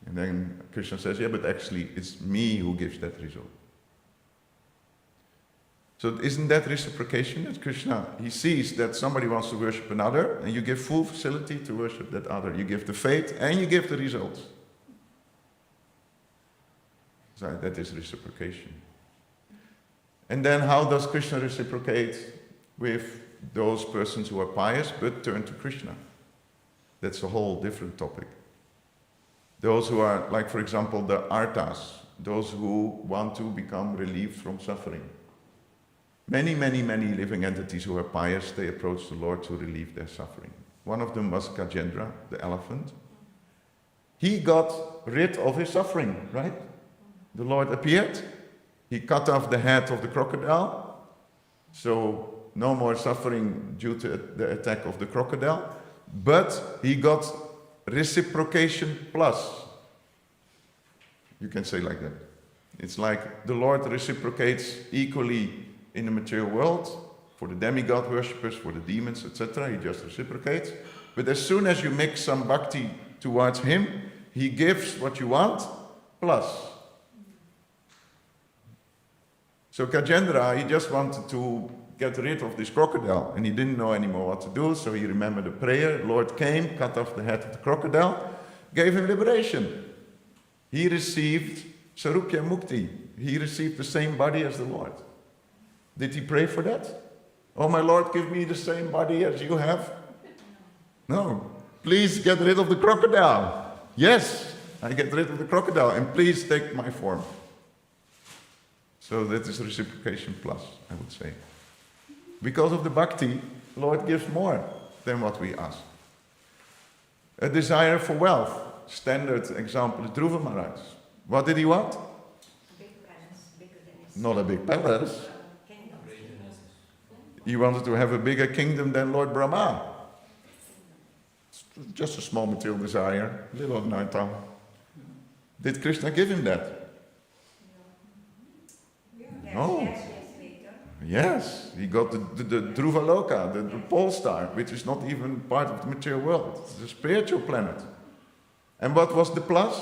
And then Krishna says, yeah, but actually it's me who gives that result. So isn't that reciprocation? That Krishna, he sees that somebody wants to worship another, and you give full facility to worship that other. You give the faith and you give the results. So that is reciprocation. And then how does Krishna reciprocate with those persons who are pious but turn to Krishna? That's a whole different topic. Those who are, like for example, the artas, those who want to become relieved from suffering. Many living entities who are pious, they approach the Lord to relieve their suffering. One of them was Gajendra, the elephant. He got rid of his suffering, right? The Lord appeared. He cut off the head of the crocodile. So no more suffering due to the attack of the crocodile. But he got reciprocation plus. You can say like that. It's like the Lord reciprocates equally in the material world, for the demigod worshippers, for the demons, etc. He just reciprocates. But as soon as you make some bhakti towards him, he gives what you want, plus. So Gajendra, he just wanted to get rid of this crocodile, and he didn't know anymore what to do, so he remembered the prayer. Lord came, cut off the head of the crocodile, gave him liberation. He received Sarupya Mukti. He received the same body as the Lord. Did he pray for that? Oh, my Lord, give me the same body as you have. No. Please get rid of the crocodile. Yes, I get rid of the crocodile, and please take my form. So that is reciprocation plus, I would say. Because of the bhakti, the Lord gives more than what we ask. A desire for wealth. Standard example is Dhruva Maharaj. What did he want? Big palace, bigger than his Not a big palace. kingdom. He wanted to have a bigger kingdom than Lord Brahma. Just a small material desire, little Naita. Did Krishna give him that? No. Yes, later. Yes, he got the Dhruva Loka, the pole star, which is not even part of the material world. It's a spiritual planet. And what was the plus?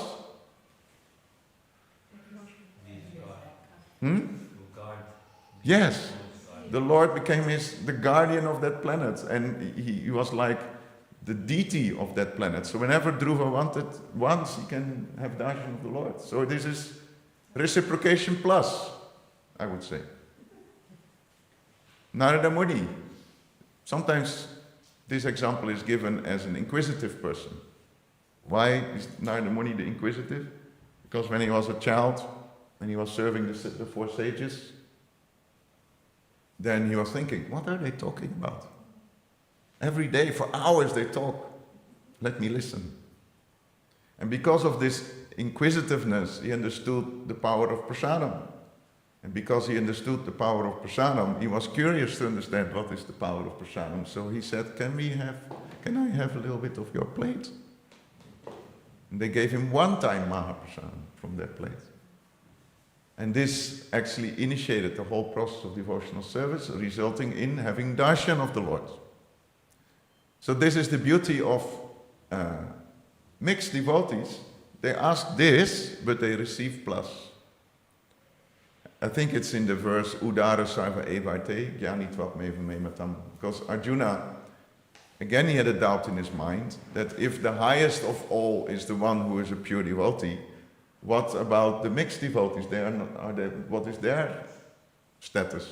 Yes, the Lord became the guardian of that planet, and he was like the deity of that planet. So whenever Dhruva wanted once, he can have darshan of the Lord. So this is reciprocation plus, I would say. Narada Muni. Sometimes this example is given as an inquisitive person. Why is Narada Muni the inquisitive? Because when he was a child, and he was serving the four sages, then he was thinking, what are they talking about? Every day, for hours they talk. Let me listen. And because of this inquisitiveness, he understood the power of prasadam. And because he understood the power of prasadam, he was curious to understand what is the power of prasadam. So he said, can I have a little bit of your plate? And they gave him one time Mahaprasadam from their plate. And this actually initiated the whole process of devotional service, resulting in having Darshan of the Lord. So this is the beauty of mixed devotees. They ask this, but they receive plus. I think it's in the verse Udara Sarva Evarte, Jnanitvat Meva. Because Arjuna, again he had a doubt in his mind that if the highest of all is the one who is a pure devotee, what about the mixed devotees? What is their status?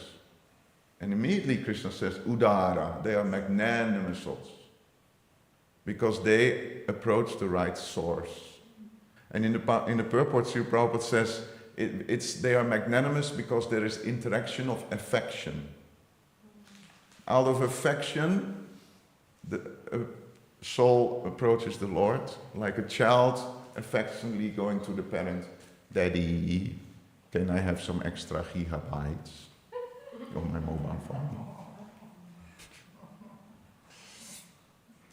And immediately Krishna says, Udara, they are magnanimous souls. Because they approach the right source. And in the purport, Srila Prabhupada says, they are magnanimous because there is interaction of affection. Out of affection, the soul approaches the Lord, like a child affectionately going to the parent, Daddy, can I have some extra gigabytes on my mobile phone?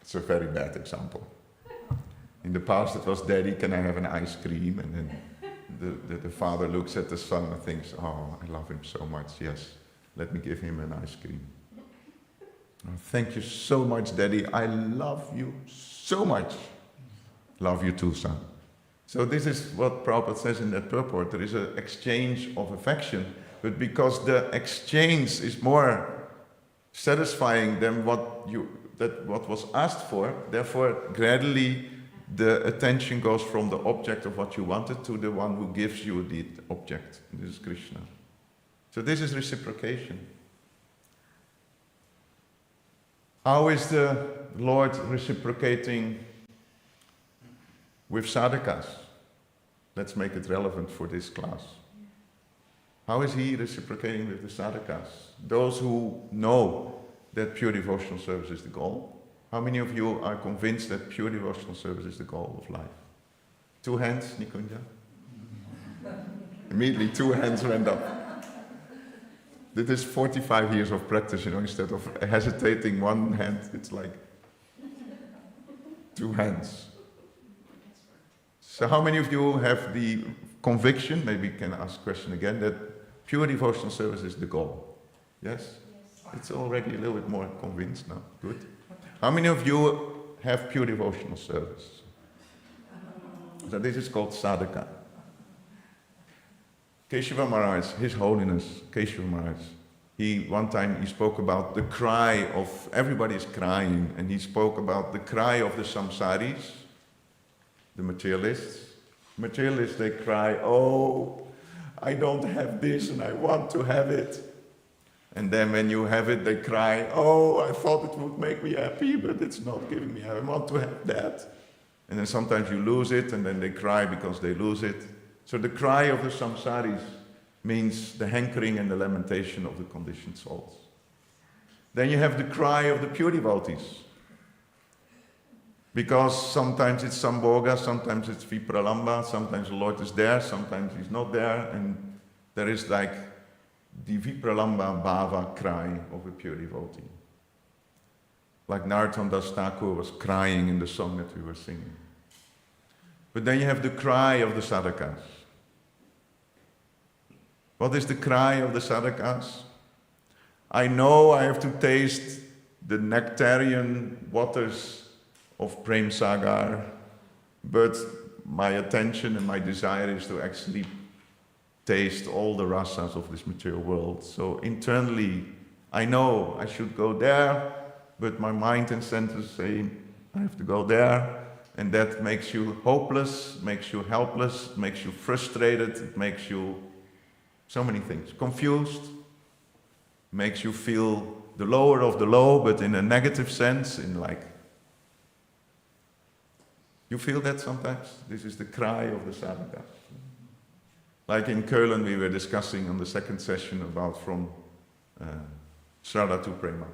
It's a very bad example. In the past it was, Daddy, can I have an ice cream? And then the father looks at the son and thinks, oh, I love him so much, yes, let me give him an ice cream. Oh, thank you so much, Daddy, I love you so much. Love you too, son. So this is what Prabhupada says in that purport. There is an exchange of affection, but because the exchange is more satisfying than what was asked for, therefore gradually the attention goes from the object of what you wanted to the one who gives you the object. This is Krishna. So this is reciprocation. How is the Lord reciprocating with sadhakas? Let's make it relevant for this class. How is he reciprocating with the sadhakas? Those who know that pure devotional service is the goal. How many of you are convinced that pure devotional service is the goal of life? 2 hands, Nikunja? Immediately 2 hands went up. This is 45 years of practice, instead of hesitating 1 hand, it's like 2 hands. So how many of you have the conviction, maybe you can ask the question again, that pure devotional service is the goal? Yes? It's already a little bit more convinced now. Good. How many of you have pure devotional service? So this is called sadhaka. Keshava Maharaj, His Holiness Keshava Maharaj, one time he spoke about the cry of, everybody is crying, and he spoke about the cry of the samsaris, the materialists. Materialists, they cry, oh, I don't have this and I want to have it. And then when you have it, they cry, oh, I thought it would make me happy, but it's not giving me, I want to have that. And then sometimes you lose it, and then they cry because they lose it. So the cry of the samsaris means the hankering and the lamentation of the conditioned souls. Then you have the cry of the pure devotees. Because sometimes it's Sambhoga, sometimes it's Vipralamba, sometimes the Lord is there, sometimes He's not there, and there is like the Vipralamba Bhava cry of a pure devotee. Like Narottam Das Thakur was crying in the song that we were singing. But then you have the cry of the sadhakas. What is the cry of the sadhakas? I know I have to taste the nectarian waters of Prem Sagar, but my attention and my desire is to actually taste all the rasas of this material world. So internally, I know I should go there, but my mind and senses say, I have to go there, and that makes you hopeless, makes you helpless, makes you frustrated, it makes you so many things. Confused, makes you feel the lower of the low, but in a negative sense, in like, you feel that sometimes? This is the cry of the sadhakas. Like in Köln, we were discussing on the second session about from Shraddha to Prema.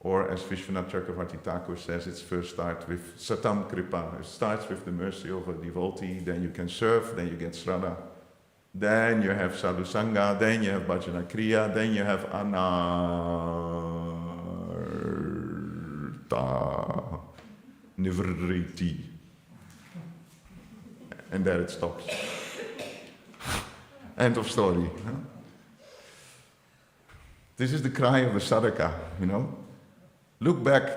Or as Vishwanath Chakravarti Thakur says, it first starts with Satam Kripa. It starts with the mercy of a devotee, then you can serve, then you get Shraddha. then you have sadhusanga, then you have bhajana kriya, then you have anartha nivriti. And there it stops. End of story. Huh? This is the cry of the sadhaka, you know. Look back,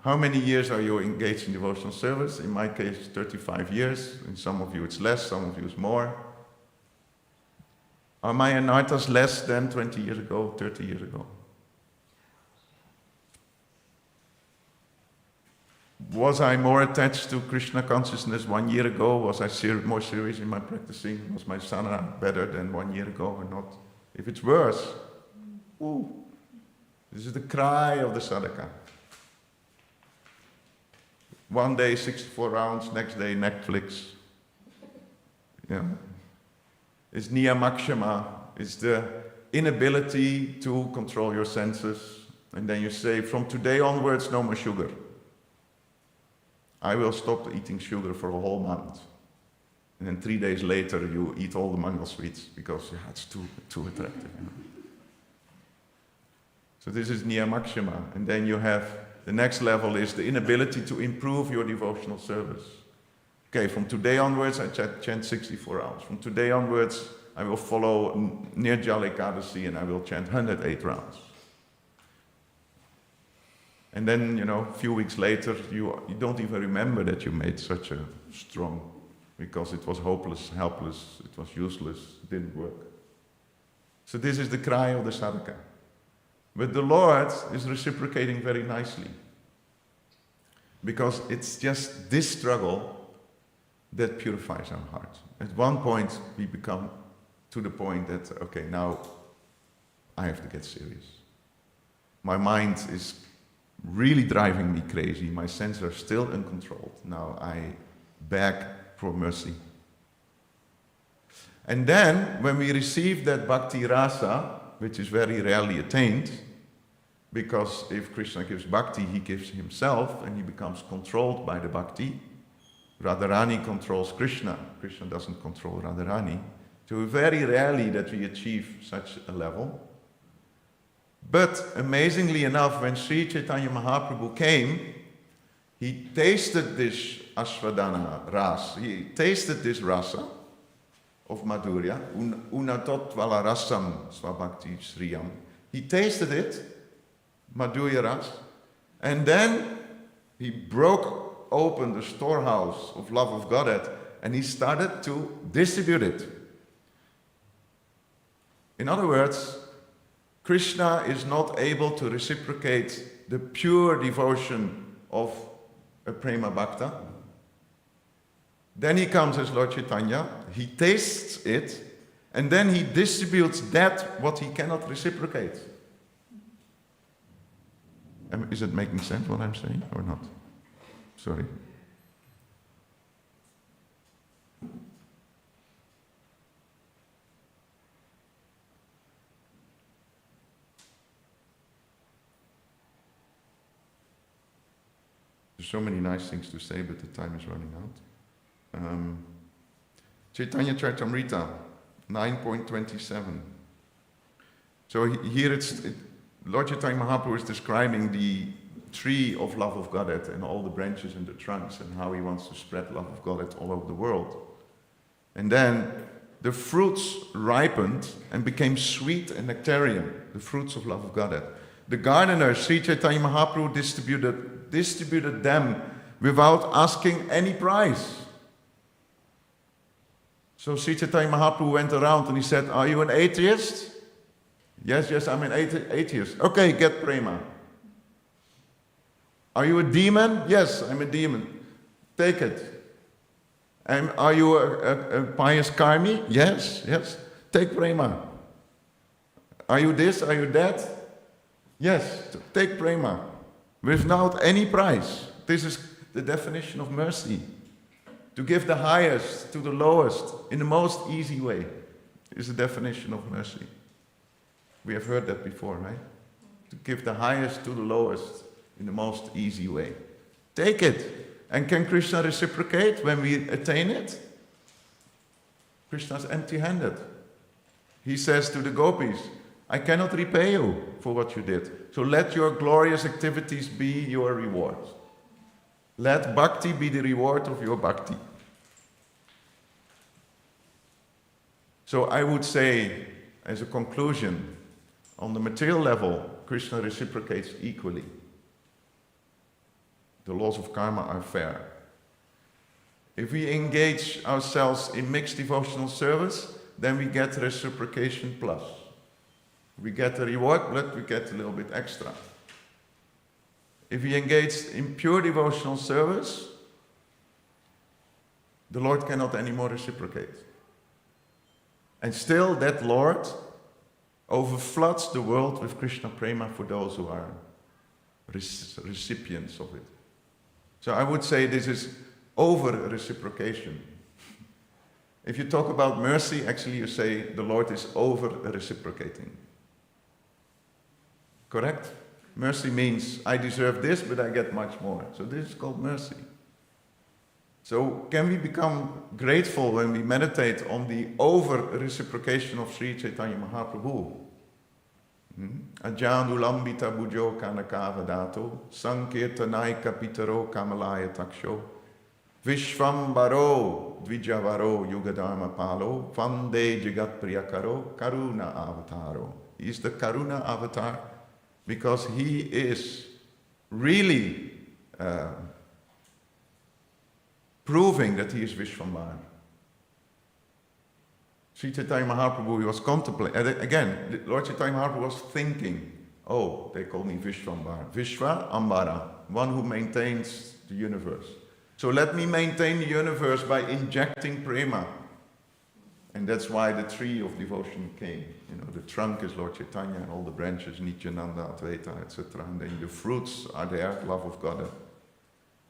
how many years are you engaged in devotional service? In my case, 35 years. In some of you it's less, some of you it's more. Are my anarthas less than 20 years ago, 30 years ago? Was I more attached to Krishna consciousness 1 year ago? Was I more serious in my practicing? Was my sadhana better than 1 year ago or not? If it's worse, ooh, this is the cry of the sadhaka. One day 64 rounds, next day Netflix. Yeah. It's niyamakshama, it's the inability to control your senses. And then you say, from today onwards, no more sugar. I will stop eating sugar for a whole month. And then 3 days later, you eat all the mango sweets because it's too attractive. You know? So this is niyamakshama. And then you have, the next level is the inability to improve your devotional service. Okay, from today onwards, I chant 64 hours. From today onwards, I will follow Nirjala Ekadasi and I will chant 108 rounds. And then, a few weeks later, you don't even remember that you made such a strong, because it was hopeless, helpless, it was useless, it didn't work. So this is the cry of the sadhaka. But the Lord is reciprocating very nicely. Because it's just this struggle that purifies our heart. At one point, we become to the point that, okay, now I have to get serious. My mind is really driving me crazy. My senses are still uncontrolled. Now I beg for mercy. And then, when we receive that bhakti rasa, which is very rarely attained, because if Krishna gives bhakti, he gives himself, and he becomes controlled by the bhakti. Radharani controls Krishna. Krishna doesn't control Radharani. So very rarely that we achieve such a level. But amazingly enough, when Sri Chaitanya Mahaprabhu came, he tasted this Ashvadana ras. He tasted this rasa of Madhurya, unatot vala rasam svabhakti sriyam. He tasted it, Madhurya ras, and then he broke open the storehouse of love of Godhead and he started to distribute it. In other words, Krishna is not able to reciprocate the pure devotion of a prema bhakta. Then he comes as Lord Chaitanya, he tastes it, and then he distributes that what he cannot reciprocate. Is it making sense what I'm saying or not? Sorry. There's so many nice things to say, but the time is running out. Chaitanya Charitamrita, 9.27. So here Lord Chaitanya Mahaprabhu is describing the tree of love of Godhead and all the branches and the trunks and how he wants to spread love of Godhead all over the world. And then the fruits ripened and became sweet and nectarian, the fruits of love of Godhead. The gardener, Sri Chaitanya Mahaprabhu, distributed them without asking any price. So Sri Chaitanya Mahaprabhu went around and he said, "Are you an atheist?" Yes, I'm an atheist. Okay, get prema. Are you a demon? Yes, I'm a demon. Take it. And are you a pious karmi? Yes. Take prema. Are you this? Are you that? Yes, take prema. Without any price. This is the definition of mercy. To give the highest to the lowest in the most easy way is the definition of mercy. We have heard that before, right? To give the highest to the lowest in the most easy way. Take it. And can Krishna reciprocate when we attain it? Krishna is empty-handed. He says to the gopis, I cannot repay you for what you did. So let your glorious activities be your reward. Let bhakti be the reward of your bhakti. So I would say, as a conclusion, on the material level, Krishna reciprocates equally. The laws of karma are fair. If we engage ourselves in mixed devotional service, then we get reciprocation plus. We get a reward, but we get a little bit extra. If we engage in pure devotional service, the Lord cannot anymore reciprocate. And still that Lord overfloods the world with Krishna prema for those who are recipients of it. So I would say this is over-reciprocation. If you talk about mercy, actually you say the Lord is over-reciprocating. Correct? Mercy means I deserve this, but I get much more. So this is called mercy. So can we become grateful when we meditate on the over-reciprocation of Sri Chaitanya Mahaprabhu? Ajanulambita bujo kanakavadato, sankirtanaika pitaro kamalaya taksho, vishvambaro dvijavaro yugadharma palo, vande jagat priyakaro, karuna avataro. He is the karuna avatar because he is really proving that he is Vishvambara. Sri Chaitanya Mahaprabhu, he was contemplating, again, Lord Chaitanya Mahaprabhu was thinking, oh, they call me Vishvambara. Vishva Ambara, one who maintains the universe. So let me maintain the universe by injecting prema. And that's why the tree of devotion came. You know, the trunk is Lord Chaitanya and all the branches, Nityananda, Advaita, etc. And then the fruits are there, love of God.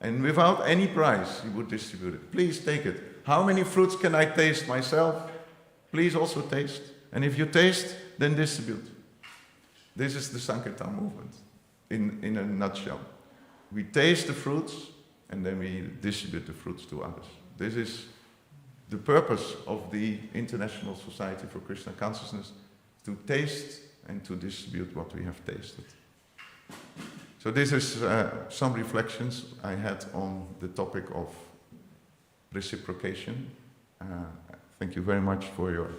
And without any price, he would distribute it. Please take it. How many fruits can I taste myself? Please also taste. And if you taste, then distribute. This is the Sankirtan movement, in a nutshell. We taste the fruits, and then we distribute the fruits to others. This is the purpose of the International Society for Krishna Consciousness, to taste and to distribute what we have tasted. So this is some reflections I had on the topic of reciprocation. Thank you very much for your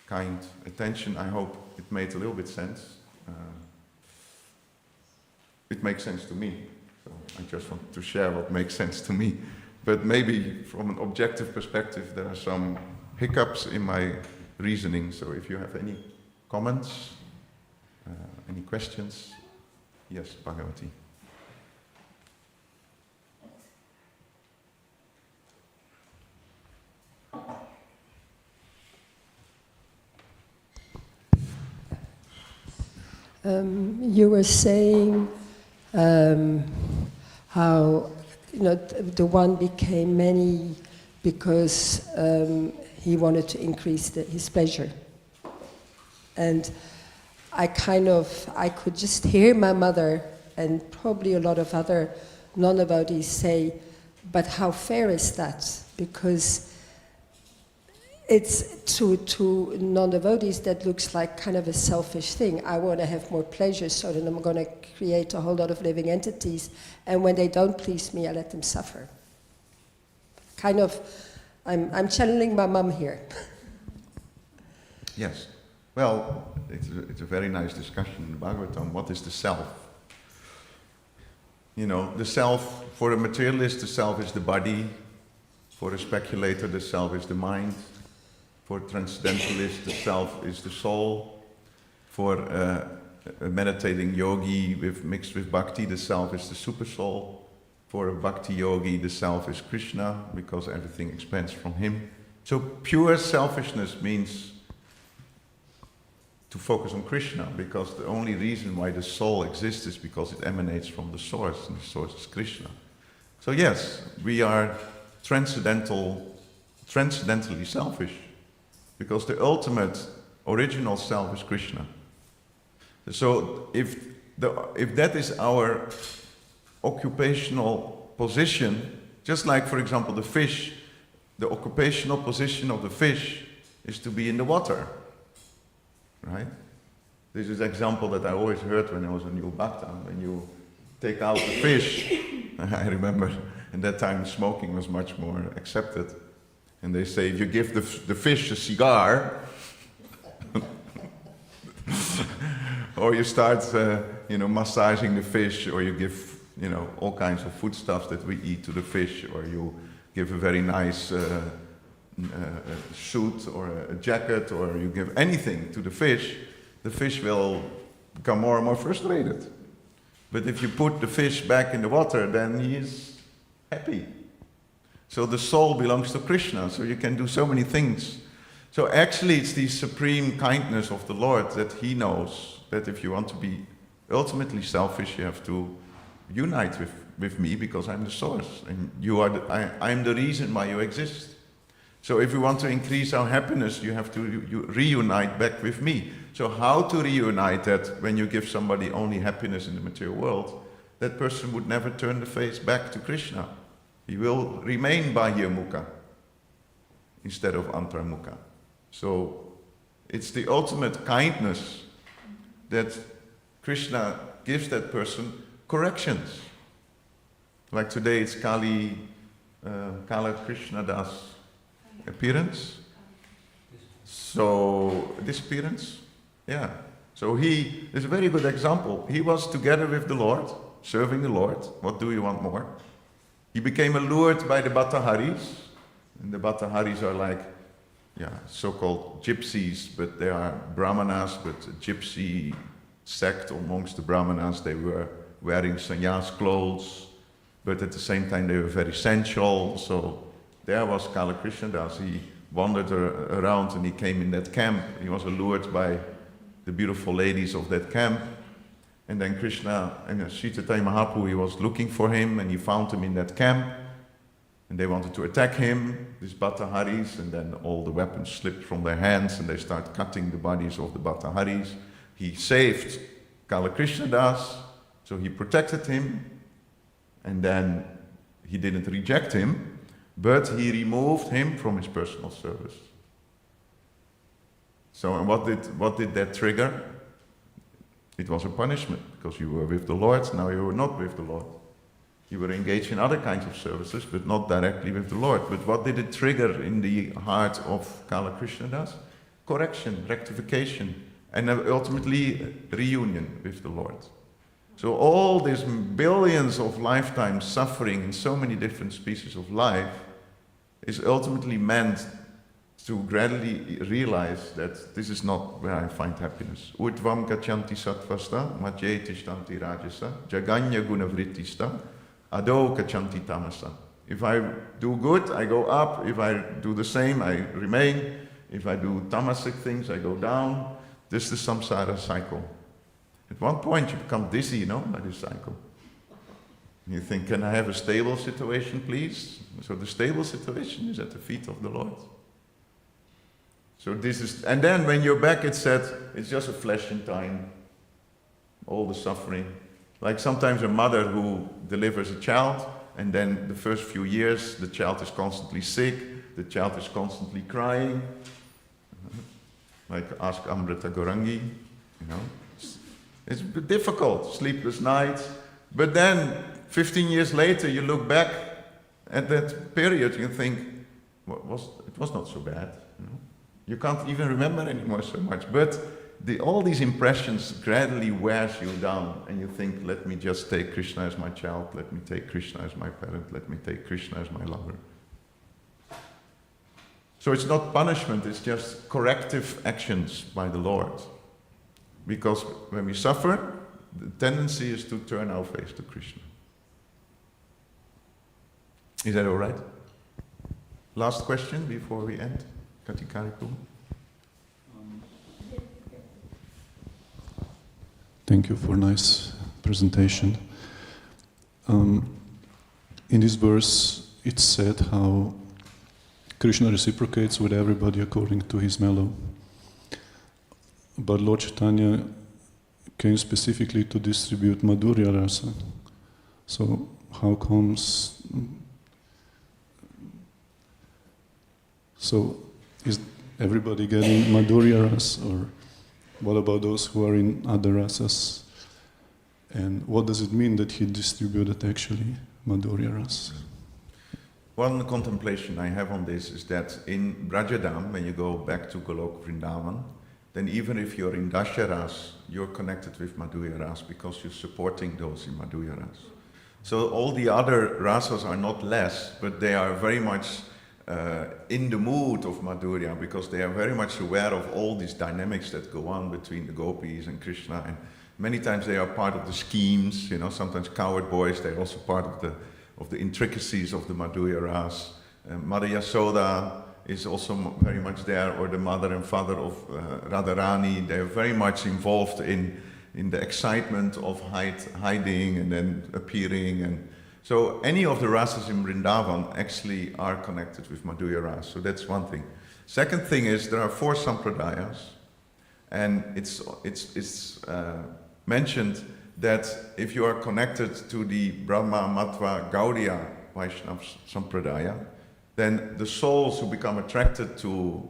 kind attention. I hope it made a little bit sense. It makes sense to me. So I just want to share what makes sense to me. But maybe from an objective perspective, there are some hiccups in my reasoning. So if you have any comments, any questions, yes, Bhagavati. You were saying how the one became many because he wanted to increase his pleasure. And I could just hear my mother and probably a lot of other non-devotees say, but how fair is that? Because it's to non-devotees that looks like kind of a selfish thing. I want to have more pleasure, so then I'm going to create a whole lot of living entities, and when they don't please me, I let them suffer. I'm channeling my mum here. Yes. Well, it's a very nice discussion in the Bhagavatam. What is the self? You know, the self, for a materialist, the self is the body. For a speculator, the self is the mind. For a transcendentalist, the self is the soul. For a meditating yogi mixed with bhakti, the self is the super soul. For a bhakti yogi, the self is Krishna, because everything expands from him. So pure selfishness means to focus on Krishna, because the only reason why the soul exists is because it emanates from the source, and the source is Krishna. So yes, we are transcendentally selfish, because the ultimate original self is Krishna. So if that is our occupational position, just like, for example, the fish, the occupational position of the fish is to be in the water, right? This is an example that I always heard when I was a new bhakta. When you take out the fish, I remember in that time smoking was much more accepted. And they say if you give the fish a cigar, or you start, massaging the fish, or you give, all kinds of foodstuffs that we eat to the fish, or you give a very nice suit or a jacket, or you give anything to the fish will become more and more frustrated. But if you put the fish back in the water, then he is happy. So the soul belongs to Krishna, so you can do so many things. So actually it's the supreme kindness of the Lord that he knows that if you want to be ultimately selfish, you have to unite with me, because I'm the source, and I'm the reason why you exist. So if you want to increase our happiness, you have to reunite back with me. So how to reunite that when you give somebody only happiness in the material world? That person would never turn the face back to Krishna. He will remain Bahyamukha instead of Antarmukha. So it's the ultimate kindness that Krishna gives that person corrections. Like today it's Kala Krishna Das appearance. So disappearance, yeah. So he is a very good example. He was together with the Lord, serving the Lord. What do you want more? He became allured by the Bhattaharis. And the Bhattaharis are like, so-called gypsies, but they are brahmanas, but a gypsy sect amongst the brahmanas. They were wearing sannyas clothes, but at the same time they were very sensual. So there was Kala Krishna Das. He wandered around and he came in that camp. He was allured by the beautiful ladies of that camp. And then Krishna and Sri Chaitanya Mahaprabhu, he was looking for him and he found him in that camp. And they wanted to attack him, these Bhattaharis, and then all the weapons slipped from their hands and they started cutting the bodies of the Bhattaharis. He saved Kala Krishna Das, so he protected him, and then he didn't reject him, but he removed him from his personal service. So, and what did that trigger? It was a punishment, because you were with the Lord, now you were not with the Lord. You were engaged in other kinds of services, but not directly with the Lord. But what did it trigger in the heart of Kala Krishna Das? Correction, rectification, and ultimately reunion with the Lord. So all these billions of lifetimes suffering in so many different species of life is ultimately meant to gradually realize that this is not where I find happiness. Urdvam gachanti sattvasta, madhye tishtanti rajasa, jaganya gunavrittista, ado gachanti tamasa. If I do good, I go up. If I do the same, I remain. If I do tamasic things, I go down. This is the samsara cycle. At one point you become dizzy, by this cycle. And you think, can I have a stable situation, please? So the stable situation is at the feet of the Lord. So this is, and then when you're back, it's said, it's just a flash in time. All the suffering. Like sometimes a mother who delivers a child, and then the first few years, the child is constantly sick, the child is constantly crying. Like ask Amrita Gaurangi, It's difficult, sleepless nights. But then, 15 years later, you look back at that period, you think, it was not so bad. You can't even remember anymore so much. But all these impressions gradually wears you down, and you think, let me just take Krishna as my child, let me take Krishna as my parent, let me take Krishna as my lover. So it's not punishment, it's just corrective actions by the Lord. Because when we suffer, the tendency is to turn our face to Krishna. Is that all right? Last question before we end. Katikariku. Thank you for a nice presentation. In this verse, it's said how Krishna reciprocates with everybody according to his mellow. But Lord Chaitanya came specifically to distribute Madhurya Rasa. So how comes... So everybody getting Madhurya Ras, or what about those who are in other rasas? And what does it mean that he distributed actually Madhurya Ras? One contemplation I have on this is that in Brajadam, when you go back to Golok Vrindavan, then even if you're in Dasharas, you're connected with Madhurya Ras because you're supporting those in Madhurya Ras. So all the other rasas are not less, but they are very much in the mood of Madhurya because they are very much aware of all these dynamics that go on between the gopis and Krishna. And many times they are part of the schemes, you know, sometimes coward boys, they're also part of the intricacies of the Madhurya Ras. Mother Yasoda is also very much there, or the mother and father of Radharani. They're very much involved in the excitement of hiding and then appearing. And so any of the rasas in Vrindavan actually are connected with Madhurya Ras. So that's one thing. Second thing is there are 4 sampradayas, and it's mentioned that if you are connected to the Brahma, Matva, Gaudiya Vaishnava Sampradaya, then the souls who become attracted to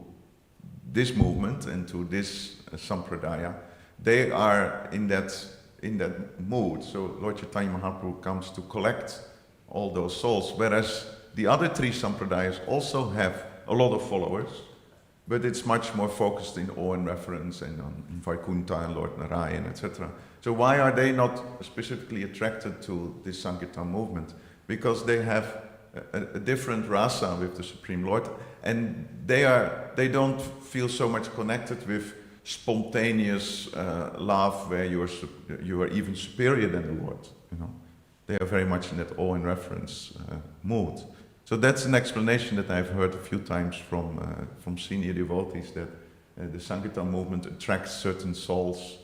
this movement and to this Sampradaya, they are in that mood. So Lord Chaitanya Mahaprabhu comes to collect all those souls, whereas the other 3 Sampradayas also have a lot of followers, but it's much more focused in awe and reverence and on Vaikuntha and Lord Narayan, etc. So why are they not specifically attracted to this Sankirtan movement? Because they have a different rasa with the Supreme Lord, and they don't feel so much connected with spontaneous love where you are even superior than the Lord. You know, they are very much in that awe and reverence mood. So that's an explanation that I've heard a few times from senior devotees, that the Sankirtan movement attracts certain souls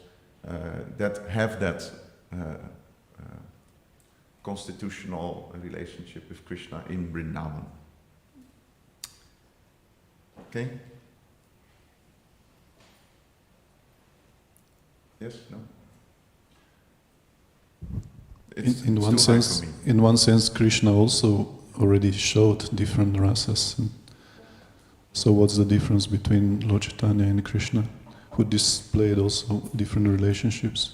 that have that constitutional relationship with Krishna in Vrindavan. Okay? Yes? No? In one sense, Krishna also already showed different rasas. So what's the difference between Lord Chaitanya and Krishna, who displayed also different relationships?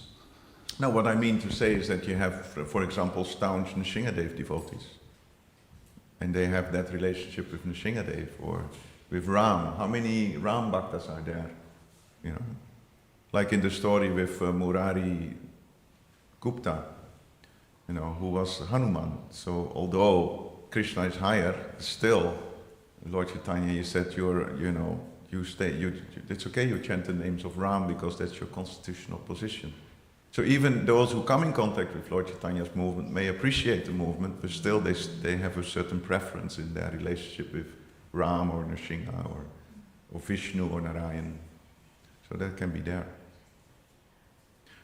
No, what I mean to say is that you have, for example, staunch Nrsingadev devotees. And they have that relationship with Nrsingadev or with Ram. How many Ram Bhaktas are there? You know, like in the story with Murari Gupta, you know, who was Hanuman. So although Krishna is higher, still, Lord Chaitanya, you said it's okay you chant the names of Ram because that's your constitutional position. So even those who come in contact with Lord Chaitanya's movement may appreciate the movement, but still they have a certain preference in their relationship with Ram or Nrsimha or Vishnu or Narayan. So that can be there.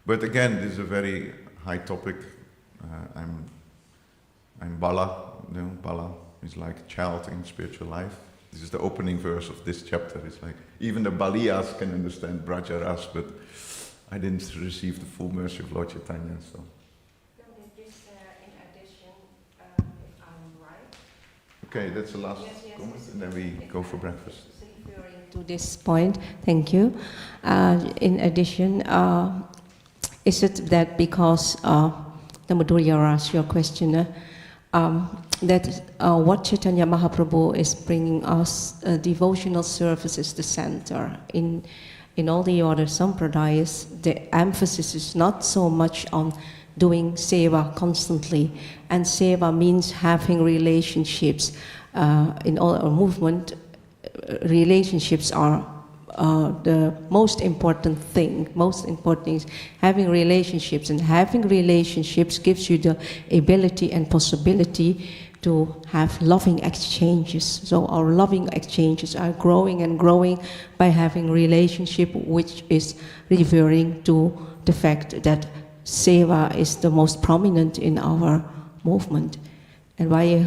But again, this is a very high topic. I'm Bala. You know, Bala is like a child in spiritual life. This is the opening verse of this chapter. It's like even the Baliyas can understand Braja Ras, but I didn't receive the full mercy of Lord Chaitanya. So. This, in addition, if I'm right. Okay, that's the last comment, and then we go for breakfast. Referring to this point, thank you. In addition, is it that because the Madhurya Ras, your questioner, that what Chaitanya Mahaprabhu is bringing us, devotional service is the center. In all the other sampradayas, the emphasis is not so much on doing seva constantly, and seva means having relationships. In all our movement, relationships are the most important thing. Most important is having relationships, and having relationships gives you the ability and possibility to have loving exchanges. So our loving exchanges are growing and growing by having relationship, which is referring to the fact that seva is the most prominent in our movement. And by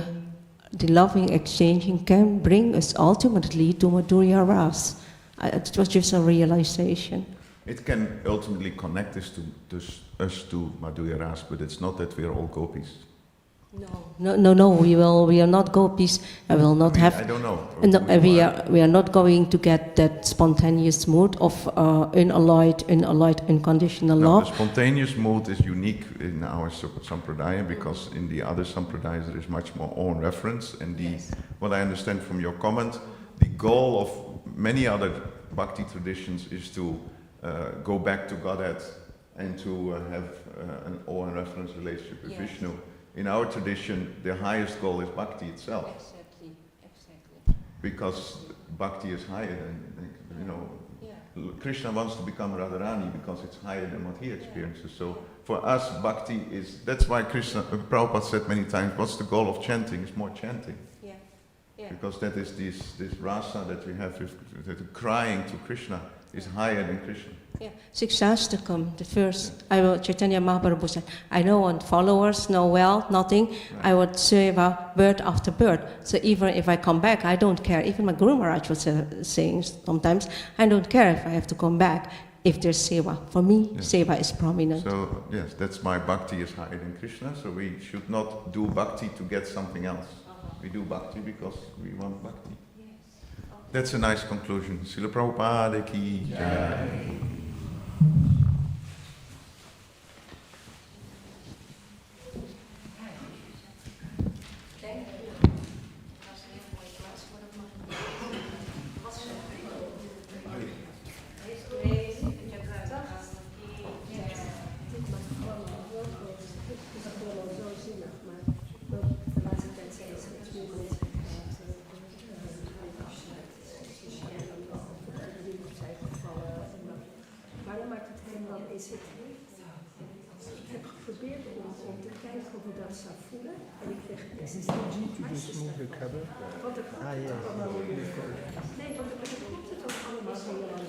the loving exchanging can bring us ultimately to Madhurya Ras. It was just a realization. It can ultimately connect us to Madhurya Ras, but it's not that we are all gopis. No. We will not go peace. I will not have. I don't know. No, we are not going to get that spontaneous mood of unalloyed, unconditional No, love. the spontaneous mood is unique in our sampradaya because in the other sampradayas there is much more own reference. And what I understand from your comment, the goal of many other bhakti traditions is to go back to Godhead and to have an own reference relationship with Vishnu. In our tradition, the highest goal is bhakti itself. Exactly. Because bhakti is higher than, Krishna wants to become Radharani because it's higher than what he experiences. So for us, bhakti is, that's why Prabhupada said many times, what's the goal of chanting? It's more chanting. Because that is this rasa that we have, that crying to Krishna is higher than Krishna. Sikshastakam, the first, I will, Chaitanya Mahaprabhu said, I don't want followers, no wealth, nothing. Right. I would seva birth after birth. So even if I come back, I don't care. Even my Guru Maharaj was saying sometimes, I don't care if I have to come back, if there's seva. For me, seva is prominent. So, yes, that's why bhakti is higher than Krishna. So we should not do bhakti to get something else. We do bhakti because we want bhakti. Yes. Okay. That's a nice conclusion. Srila Prabhupada ki jai. Nee, want het komt het ook allemaal zo lang.